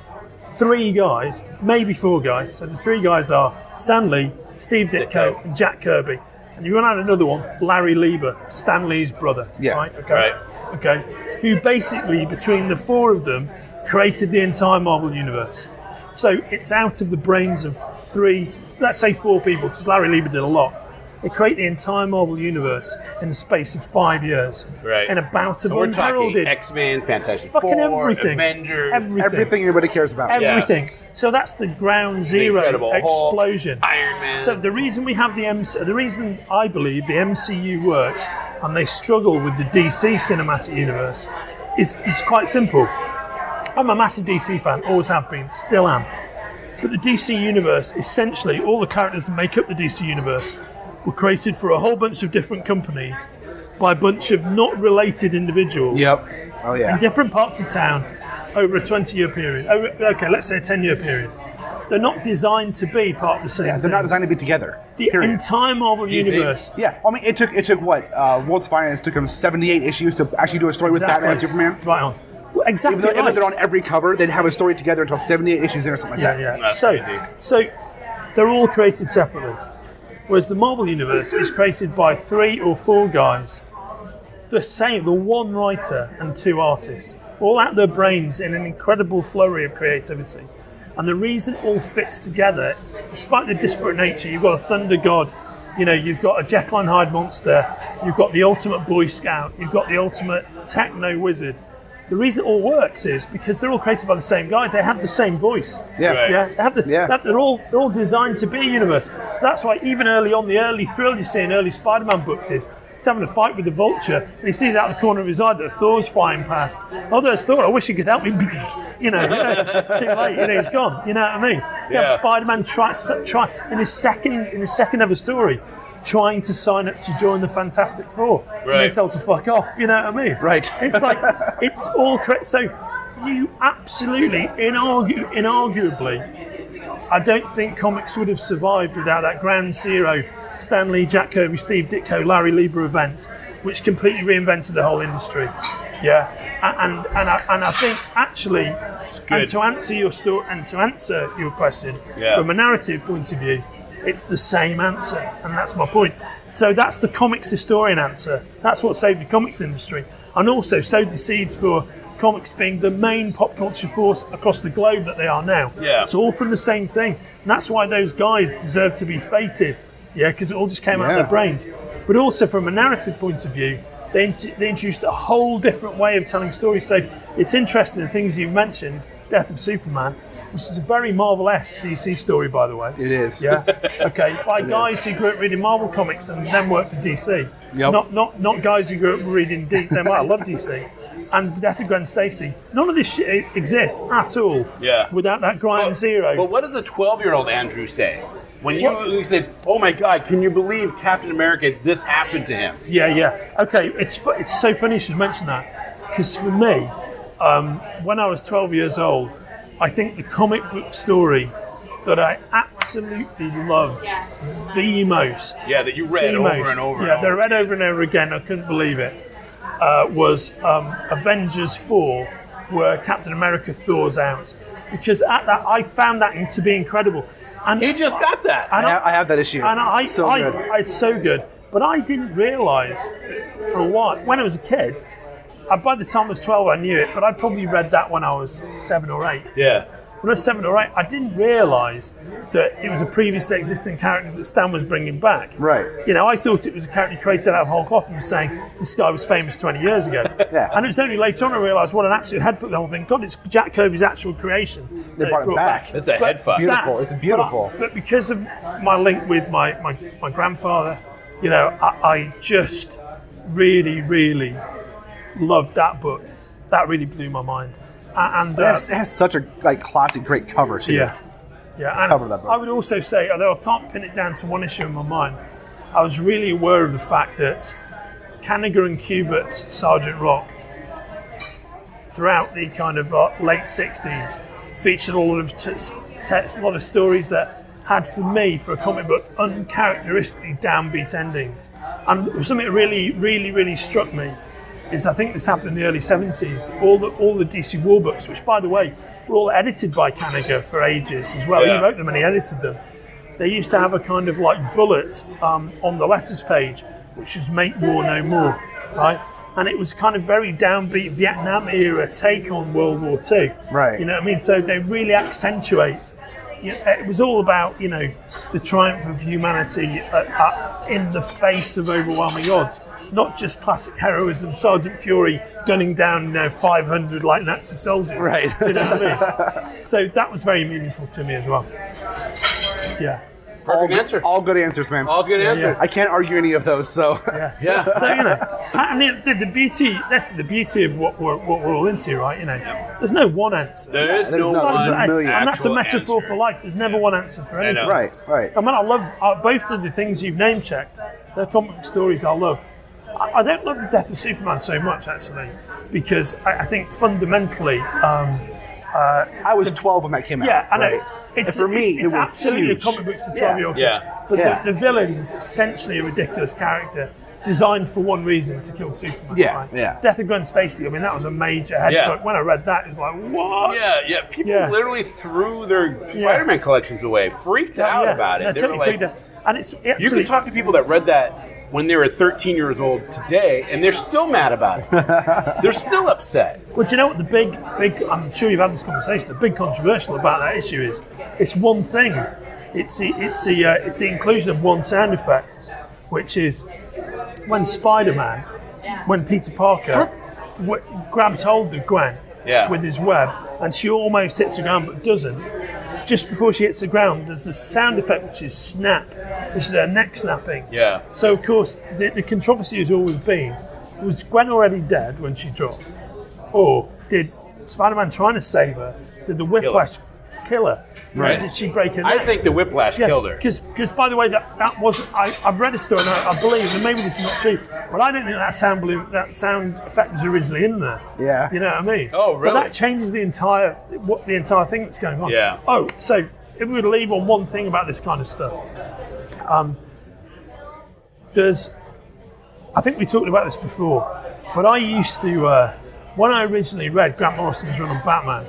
Speaker 1: 3 guys, maybe 4 guys. So the 3 guys are Stan Lee, Steve Ditko, and Jack Kirby. And you're going to add another one, Larry Lieber, Stan Lee's brother. Yeah. Right? Okay.
Speaker 4: Right.
Speaker 1: Okay. Who basically, between the 4 of them, created the entire Marvel Universe. So it's out of the brains of 3, let's say 4 people, because Larry Lieber did a lot. They create the entire Marvel Universe in the space of 5 years.
Speaker 4: Right.
Speaker 1: In a bout of
Speaker 4: we're
Speaker 1: unheralded.
Speaker 4: Talking X-Men, Fantastic
Speaker 1: fucking
Speaker 4: Four,
Speaker 1: everything.
Speaker 4: Avengers.
Speaker 5: Everything anybody cares about.
Speaker 1: Everything. So that's the ground zero explosion.
Speaker 4: Hulk, Iron Man.
Speaker 1: So the reason we have the reason I believe the MCU works and they struggle with the DC cinematic universe is quite simple. I'm a massive DC fan, always have been, still am. But the DC universe, essentially, all the characters that make up the DC universe were created for a whole bunch of different companies by a bunch of not related individuals.
Speaker 5: Yep. Oh yeah.
Speaker 1: In different parts of town over a 20-year period. Okay, let's say a 10-year period. They're not designed to be part of the same thing.
Speaker 5: They're not designed to be together.
Speaker 1: The entire Marvel universe.
Speaker 5: Yeah, I mean, it took what? World's Finest took them 78 issues to actually do a story with Batman and Superman.
Speaker 1: Right on. Well, exactly.
Speaker 5: Even though they're on every cover, they'd have a story together until 78 issues in or something like that.
Speaker 1: Yeah.
Speaker 4: That's crazy.
Speaker 1: So they're all created separately. Whereas the Marvel Universe is created by 3 or 4 guys, the one writer and 2 artists, all out their brains in an incredible flurry of creativity. And the reason it all fits together, despite the disparate nature, you've got a thunder god You know, you've got a Jekyll and Hyde monster, you've got the ultimate Boy Scout, you've got the ultimate techno wizard. The reason it all works is because they're all created by the same guy. They have the same voice.
Speaker 5: Yeah.
Speaker 4: Right.
Speaker 1: Yeah, they have they're all designed to be a universe. So that's why even early on, the early thrill you see in early Spider-Man books is he's having a fight with the Vulture, and he sees out the corner of his eye that Thor's flying past. Oh, there's Thor. I wish he could help me. It's too late. He's gone. You know what I mean? You have Spider-Man try in his second ever story, trying to sign up to join the Fantastic Four, and then tell to fuck off. You know what I mean?
Speaker 5: Right.
Speaker 1: It's like it's all correct. So you absolutely, inarguably, I don't think comics would have survived without that ground zero, Stan Lee, Jack Kirby, Steve Ditko, Larry Lieber event, which completely reinvented the whole industry. Yeah, and I think actually, and to answer your story and to answer your question from a narrative point of view, it's the same answer, and that's my point. So that's the comics historian answer. That's what saved the comics industry, and also sowed the seeds for comics being the main pop culture force across the globe that they are now.
Speaker 4: Yeah.
Speaker 1: It's all from the same thing, and that's why those guys deserve to be fated. Yeah, because it all just came out of their brains. But also from a narrative point of view, they introduced a whole different way of telling stories. So it's interesting, the things you've mentioned, Death of Superman, which is a very Marvel-esque DC story, by the way.
Speaker 5: It is.
Speaker 1: Yeah. Okay. By guys who grew up reading Marvel comics and then worked for DC. Yep. Not guys who grew up reading I love DC. And Death of Gwen Stacy. None of this shit exists at all.
Speaker 4: Yeah.
Speaker 1: Without that grind zero.
Speaker 4: But what did the 12-year-old Andrew say? When you said, "Oh my God, can you believe Captain America? This happened to him."
Speaker 1: Yeah. Okay, it's so funny you should mention that, because for me, when I was 12 years old, I think the comic book story that I absolutely loved the most.
Speaker 4: Yeah, that you read over and over.
Speaker 1: Yeah, that I read over and over again. I couldn't believe it. Was Avengers 4, where Captain America thaws out, because at that I found that to be incredible. And
Speaker 4: he just got that.
Speaker 5: I have that issue.
Speaker 1: And
Speaker 5: good.
Speaker 1: It's so good. But I didn't realise for a while, when I was a kid, by the time I was 12 I knew it, but I probably read that when I was 7 or 8.
Speaker 4: Yeah.
Speaker 1: When I was 7 or 8, I didn't realise that it was a previously existing character that Stan was bringing back.
Speaker 5: Right.
Speaker 1: You know, I thought it was a character created out of whole cloth and was saying this guy was famous 20 years ago.
Speaker 5: Yeah.
Speaker 1: And it was only later on I realised what an absolute head fuck the whole thing. God, it's Jack Kirby's actual creation.
Speaker 5: They brought it back.
Speaker 4: It's a head fuck.
Speaker 5: Beautiful. It's beautiful.
Speaker 1: But because of my link with my grandfather, you know, I just really, really loved that book. That really blew my mind. And
Speaker 5: it has such a classic, great cover too.
Speaker 1: Yeah. And
Speaker 5: Cover that book.
Speaker 1: I would also say, although I can't pin it down to one issue in my mind, I was really aware of the fact that Kanigher and Kubert's Sergeant Rock, throughout the kind of late 60s, featured a lot of stories that had, for me, for a comic book, uncharacteristically downbeat endings. And something that really, really, really struck me is, I think this happened in the early 70s, all the DC War books, which, by the way, were all edited by Kanigher for ages as well.
Speaker 4: Yeah.
Speaker 1: He wrote them and he edited them. They used to have a kind of bullet on the letters page, which was "Make War No More," right? And it was kind of very downbeat Vietnam era take on World War II.
Speaker 5: Right.
Speaker 1: You know what I mean? So they really accentuate. It was all about, the triumph of humanity in the face of overwhelming odds. Not just classic heroism, Sergeant Fury gunning down 500 like Nazi soldiers.
Speaker 5: Right.
Speaker 1: Do you know what I mean? So that was very meaningful to me as well. Yeah.
Speaker 4: Perfect answer.
Speaker 5: All good answers, man.
Speaker 4: All good answers.
Speaker 5: I can't argue any of those, so.
Speaker 4: Yeah.
Speaker 1: So, and the beauty, that's the beauty of what we're all into, right? There's no one answer.
Speaker 4: There is no
Speaker 5: There's
Speaker 4: one.
Speaker 5: a million.
Speaker 1: And that's a
Speaker 4: actual
Speaker 1: metaphor
Speaker 4: answer.
Speaker 1: for life. There's never one answer for anything.
Speaker 4: know.
Speaker 5: Right.
Speaker 1: I mean, I love both of the things you've name checked. They're comic book stories I love. I don't love the Death of Superman so much, actually, because I think fundamentally,
Speaker 5: I was 12 when that came out.
Speaker 1: yeah, I know.
Speaker 5: right?
Speaker 1: It's,
Speaker 5: And for me,
Speaker 1: it's
Speaker 5: it was
Speaker 1: absolutely
Speaker 5: huge.
Speaker 1: a comic book to 12-year-old.
Speaker 4: Yeah.
Speaker 1: But
Speaker 5: Yeah.
Speaker 1: the villain's essentially a ridiculous character designed for one reason, to kill Superman.
Speaker 5: Yeah,
Speaker 1: right?
Speaker 5: yeah.
Speaker 1: Death of Gwen Stacy, I mean, that was a major head
Speaker 4: Yeah.
Speaker 1: fuck. When I read that, it was like, what?
Speaker 4: Yeah. People
Speaker 1: Yeah.
Speaker 4: literally threw their Spider-Man collections away, freaked out about it.
Speaker 1: Yeah,
Speaker 4: They
Speaker 1: totally
Speaker 4: were like,
Speaker 1: freaked out. And it's
Speaker 4: you
Speaker 1: actually,
Speaker 4: can talk to people that read that when they were 13 years old today, and they're still mad about it. They're still upset.
Speaker 1: Well, do you know what the big, I'm sure you've had this conversation, the big controversial about that issue is, it's one thing. It's the inclusion of one sound effect, which is when Spider-Man, when Peter Parker grabs hold of Gwen with his web, and she almost hits the ground but doesn't. Just before she hits the ground, there's a sound effect which is snap, which is her neck snapping.
Speaker 4: Yeah.
Speaker 1: So of course, the controversy has always been: was Gwen already dead when she dropped, or did Spider-Man trying to save her? Did the whiplash kill her?
Speaker 4: Right.
Speaker 1: Did she break her neck?
Speaker 4: I think the whiplash killed her.
Speaker 1: Because by the way, that wasn't. I've read a story, and I believe, and maybe this is not true, but I don't think that sound effect was originally in there.
Speaker 5: Yeah.
Speaker 1: You know what I mean?
Speaker 4: Oh, really?
Speaker 1: But that changes the entire thing that's going on.
Speaker 4: Yeah.
Speaker 1: Oh, so if we were to leave on one thing about this kind of stuff, I think we talked about this before, but I used to, when I originally read Grant Morrison's run on Batman,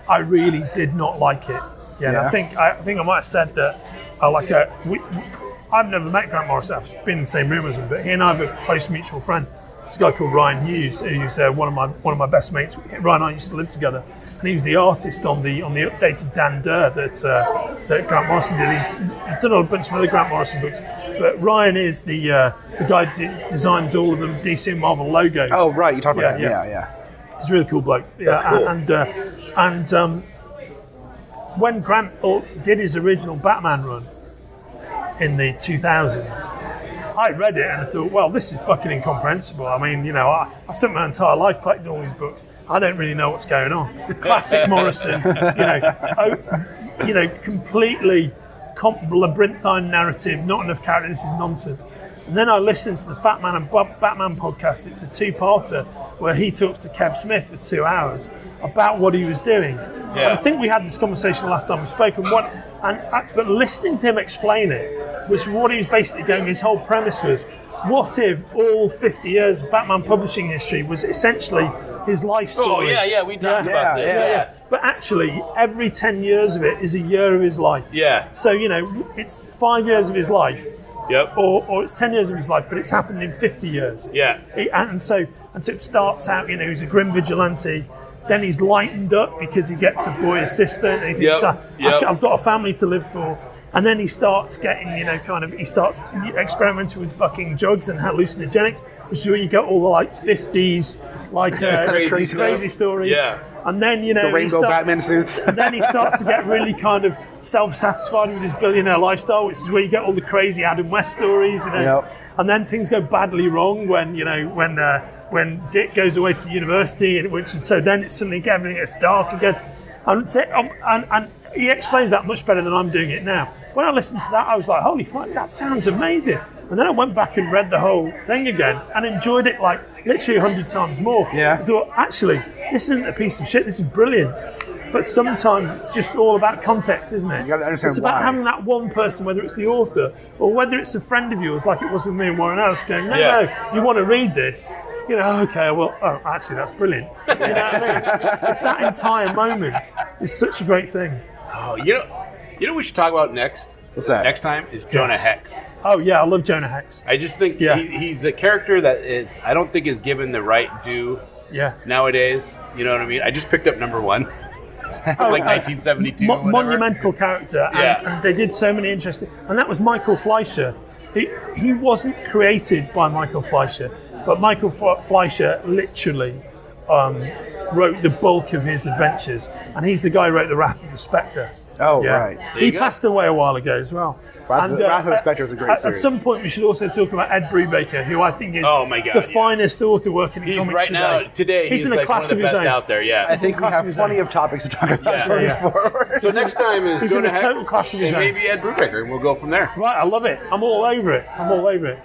Speaker 1: I really did not like it. Yeah, and I think I might have said that I've never met Grant Morrison. I've been in the same room as him, but he and I have a close mutual friend. It's a guy called Ryan Hughes, who's one of my best mates. Ryan and I used to live together, and he was the artist on the update of Dan Durr that Grant Morrison did. He's done a bunch of other Grant Morrison books, but Ryan is the guy who designs all of the DC and Marvel logos.
Speaker 5: Oh, right, you talked about that. Yeah.
Speaker 1: He's a really cool bloke.
Speaker 4: That's cool.
Speaker 1: And when Grant did his original Batman run in the 2000s, I read it and I thought, well, this is fucking incomprehensible. I mean, you know, I spent my entire life collecting all these books. I don't really know what's going on. Classic Morrison, completely labyrinthine narrative, not enough character. This is nonsense. And then I listened to the Fat Man and Batman podcast. It's a two-parter where he talks to Kev Smith for 2 hours about what he was doing.
Speaker 4: Yeah.
Speaker 1: And I think we had this conversation the last time we spoke, but listening to him explain it, was what he was basically going, his whole premise was, what if all 50 years of Batman publishing history was essentially his life story?
Speaker 4: Oh, yeah, we talked about this.
Speaker 1: Yeah. But actually, every 10 years of it is a year of his life.
Speaker 4: Yeah.
Speaker 1: So, it's 5 years of his life.
Speaker 4: Yep.
Speaker 1: Or it's 10 years of his life, but it's happened in 50 years.
Speaker 4: Yeah.
Speaker 1: And so it starts out, he's a grim vigilante. Then he's lightened up because he gets a boy assistant. And he thinks, I've got a family to live for. And then he starts getting, he starts experimenting with fucking drugs and hallucinogenics, which is where you get all the 50s, crazy stories.
Speaker 4: Yeah.
Speaker 1: And then,
Speaker 5: the rainbow Batman suits.
Speaker 1: And then he starts to get really kind of self-satisfied with his billionaire lifestyle, which is where you get all the crazy Adam West stories,
Speaker 5: Yep.
Speaker 1: And then things go badly wrong when Dick goes away to university, so then it's suddenly everything gets dark again. And he explains that much better than I'm doing it now. When I listened to that, I was like, holy fuck, that sounds amazing. And then I went back and read the whole thing again and enjoyed it literally 100 times more.
Speaker 5: Yeah.
Speaker 1: I thought, actually, this isn't a piece of shit, this is brilliant. But sometimes it's just all about context, isn't it?
Speaker 5: You gotta understand
Speaker 1: it's about
Speaker 5: why.
Speaker 1: having that one person, whether it's the author or whether it's a friend of yours, like it was with me and Warren Ellis, going, no, you want to read this. Okay, well, actually, that's brilliant. You know what I mean? It's that entire moment is such a great thing.
Speaker 4: Oh, you know what we should talk about next?
Speaker 5: What's that?
Speaker 4: Next time is Jonah Hex.
Speaker 1: Oh, yeah, I love Jonah Hex.
Speaker 4: I just think he's a character that I don't think is given the right due nowadays. You know what I mean? I just picked up number 1. 1972.
Speaker 1: Monumental character. And they did so many interesting... And that was Michael Fleischer. He wasn't created by Michael Fleischer, but Michael Fleischer literally wrote the bulk of his adventures. And he's the guy who wrote The Wrath of the Spectre.
Speaker 5: Oh, right.
Speaker 1: He passed away a while ago as well.
Speaker 5: Wrath of the Spectre is a great series.
Speaker 1: At some point, we should also talk about Ed Brubaker, who I think is the finest author working in comics
Speaker 4: today.
Speaker 1: He's in a class
Speaker 4: one of the
Speaker 1: of his
Speaker 4: best
Speaker 1: own.
Speaker 4: out there. Yeah.
Speaker 5: I think we have plenty of topics to talk about going forward.
Speaker 4: So next time is
Speaker 1: he's
Speaker 4: Jonah
Speaker 1: in a total
Speaker 4: Hex
Speaker 1: class of his
Speaker 4: and
Speaker 1: own.
Speaker 4: maybe Ed Brubaker, and we'll go from there.
Speaker 1: Right, I love it. I'm all over it.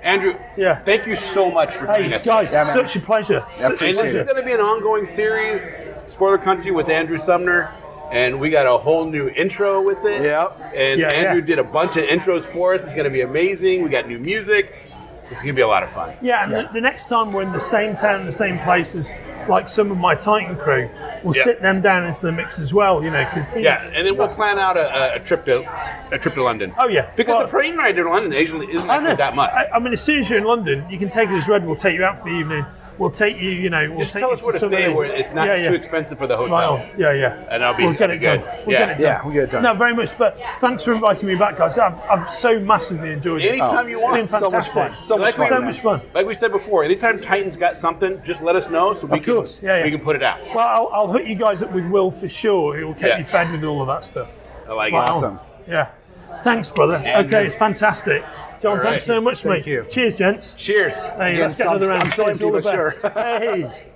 Speaker 4: Andrew, thank you so much for joining us.
Speaker 1: Guys, such a pleasure.
Speaker 4: And this is going to be an ongoing series, Spoiler Country with Andrew Sumner. And we got a whole new intro with it.
Speaker 5: Yep.
Speaker 4: And Andrew did a bunch of intros for us. It's going to be amazing. We got new music. It's going to be a lot of fun.
Speaker 1: Yeah, and the next time we're in the same town, the same places, like some of my Titan crew, we'll sit them down into the mix as well, because...
Speaker 4: and then we'll plan out a trip to London.
Speaker 1: Oh, yeah.
Speaker 4: Because the plane ride to London isn't that much.
Speaker 1: I mean, as soon as you're in London, you can take it as Red will take you out for the evening. we'll take you. You know, we'll
Speaker 4: Just
Speaker 1: take
Speaker 4: tell
Speaker 1: you
Speaker 4: us where to
Speaker 1: some of
Speaker 4: stay
Speaker 1: the-
Speaker 4: where it's not too expensive for the hotel.
Speaker 1: Right on. Yeah.
Speaker 4: And I'll be
Speaker 1: We'll get it
Speaker 4: good.
Speaker 1: done. We'll get it done.
Speaker 5: Yeah, we'll get it done.
Speaker 1: No, very much. But thanks for inviting me back, guys. I've so massively enjoyed it.
Speaker 4: Anytime you want.
Speaker 1: It's been
Speaker 5: So much
Speaker 1: fantastic.
Speaker 5: fun. So much fun.
Speaker 1: So much fun.
Speaker 4: Like we said before, anytime Titan's got something, just let us know so we
Speaker 1: course. Yeah.
Speaker 4: we can put it out.
Speaker 1: Well, I'll hook you guys up with Will for sure. Who will keep
Speaker 4: Yeah.
Speaker 1: you fed with all of that stuff.
Speaker 4: I like
Speaker 1: Right
Speaker 4: it.
Speaker 1: on.
Speaker 5: Awesome.
Speaker 1: Yeah. Thanks, brother.
Speaker 4: Andrew.
Speaker 1: Okay, it's fantastic. John,
Speaker 4: All
Speaker 1: thanks
Speaker 4: right.
Speaker 1: so much,
Speaker 5: Thank
Speaker 1: mate.
Speaker 5: you.
Speaker 1: Cheers, gents.
Speaker 4: Cheers.
Speaker 1: Hey, let's get another round.
Speaker 5: I'm still
Speaker 1: Cheers, all the
Speaker 5: empty,
Speaker 1: best.
Speaker 5: but
Speaker 1: Hey.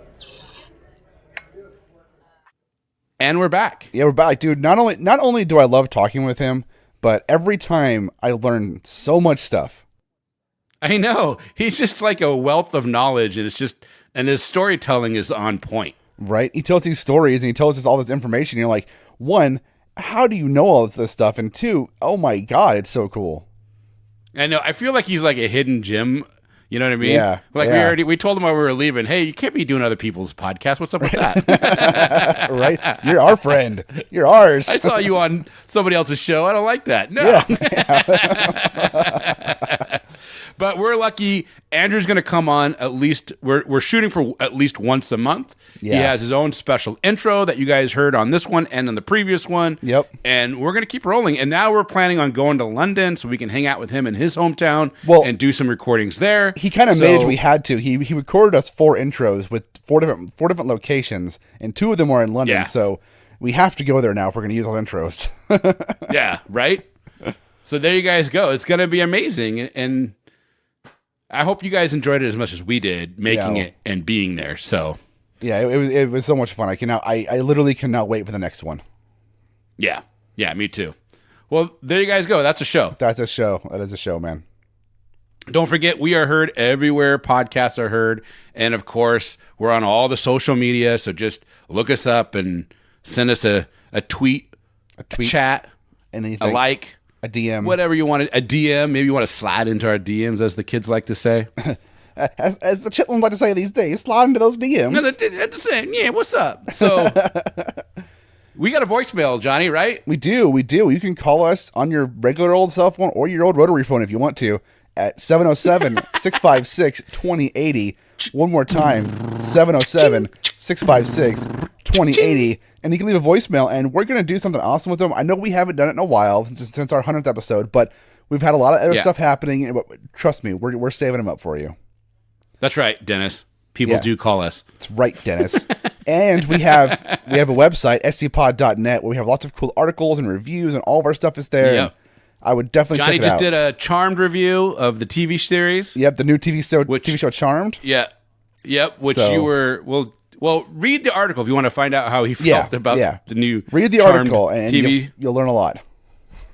Speaker 2: And we're back.
Speaker 3: Yeah, we're back, dude. Not only do I love talking with him, but every time I learn so much stuff.
Speaker 2: I know. He's just like a wealth of knowledge, and his storytelling is on point.
Speaker 3: Right? He tells these stories and he tells us all this information. You're like, one, how do you know all this stuff? And two, oh my God, it's so cool.
Speaker 2: I know. I feel like he's like a hidden gem. You know what I mean?
Speaker 3: Yeah,
Speaker 2: Like
Speaker 3: yeah.
Speaker 2: we told him while we were leaving, hey, you can't be doing other people's podcasts. What's up with that?
Speaker 3: Right? You're our friend. You're ours.
Speaker 2: I saw you on somebody else's show. I don't like that. No.
Speaker 3: Yeah.
Speaker 2: But we're lucky. Andrew's going to come on at least. We're shooting for at least once a month. He
Speaker 3: Yeah.
Speaker 2: has his own special intro that you guys heard on this one and on the previous one.
Speaker 3: Yep.
Speaker 2: And we're going to keep rolling. And now we're planning on going to London so we can hang out with him in his hometown and do some recordings there.
Speaker 3: He kind of made it. We had to. He recorded us 4 intros with four different locations, and 2 of them are in London.
Speaker 2: Yeah.
Speaker 3: So we have to go there now if we're going to use those intros.
Speaker 2: Yeah, right? So there you guys go. It's going to be amazing. And I hope you guys enjoyed it as much as we did making it and being there. So
Speaker 3: yeah, it was so much fun. I literally cannot wait for the next one.
Speaker 2: yeah, me too. Well, there you guys go. That's a show.
Speaker 3: That's a show. That is a show, man.
Speaker 2: Don't forget, we are heard everywhere podcasts are heard. And of course, we're on all the social media. So just look us up and send us a tweet, a chat,
Speaker 3: Anything.
Speaker 2: a like,
Speaker 3: A DM.
Speaker 2: whatever you want. A DM. Maybe you want to slide into our DMs, as the kids like to say.
Speaker 3: As the Chitlins like to say these days, slide into those DMs.
Speaker 2: No, they're saying, yeah, what's up? So we got a voicemail, Johnny, right?
Speaker 3: We do. You can call us on your regular old cell phone or your old rotary phone if you want to at 707-656-2080. One more time, 707-656-2080. And you can leave a voicemail, and we're going to do something awesome with them. I know we haven't done it in a while since our 100th episode, but we've had a lot of other stuff happening. But trust me, we're saving them up for you.
Speaker 2: That's right, Dennis. People do call us.
Speaker 3: That's right, Dennis. And we have a website, scpod.net, where we have lots of cool articles and reviews, and all of our stuff is there.
Speaker 2: Yep.
Speaker 3: And I would definitely
Speaker 2: Johnny
Speaker 3: check it out.
Speaker 2: just did a Charmed review of the TV series.
Speaker 3: Yep, the new TV show Charmed.
Speaker 2: Yeah. Yep. Which
Speaker 3: So-
Speaker 2: you were well. Read the article if you want to find out how he felt about the new.
Speaker 3: Read the
Speaker 2: Charmed
Speaker 3: article, and
Speaker 2: TV.
Speaker 3: you'll learn a lot.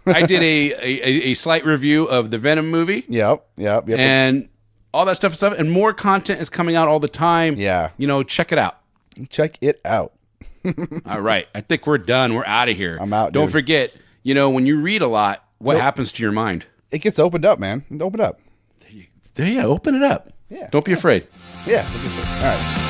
Speaker 2: I did a slight review of the Venom movie.
Speaker 3: Yep.
Speaker 2: And all that stuff, and more content is coming out all the time.
Speaker 3: Yeah.
Speaker 2: Check it out.
Speaker 3: Check it out.
Speaker 2: All right. I think we're done. We're out of here.
Speaker 3: I'm out,
Speaker 2: Don't
Speaker 3: dude.
Speaker 2: forget, when you read a lot, what happens to your mind?
Speaker 3: It gets opened up, man. Open up.
Speaker 2: Yeah, open it up.
Speaker 3: Yeah.
Speaker 2: Don't be afraid.
Speaker 3: Yeah. All right.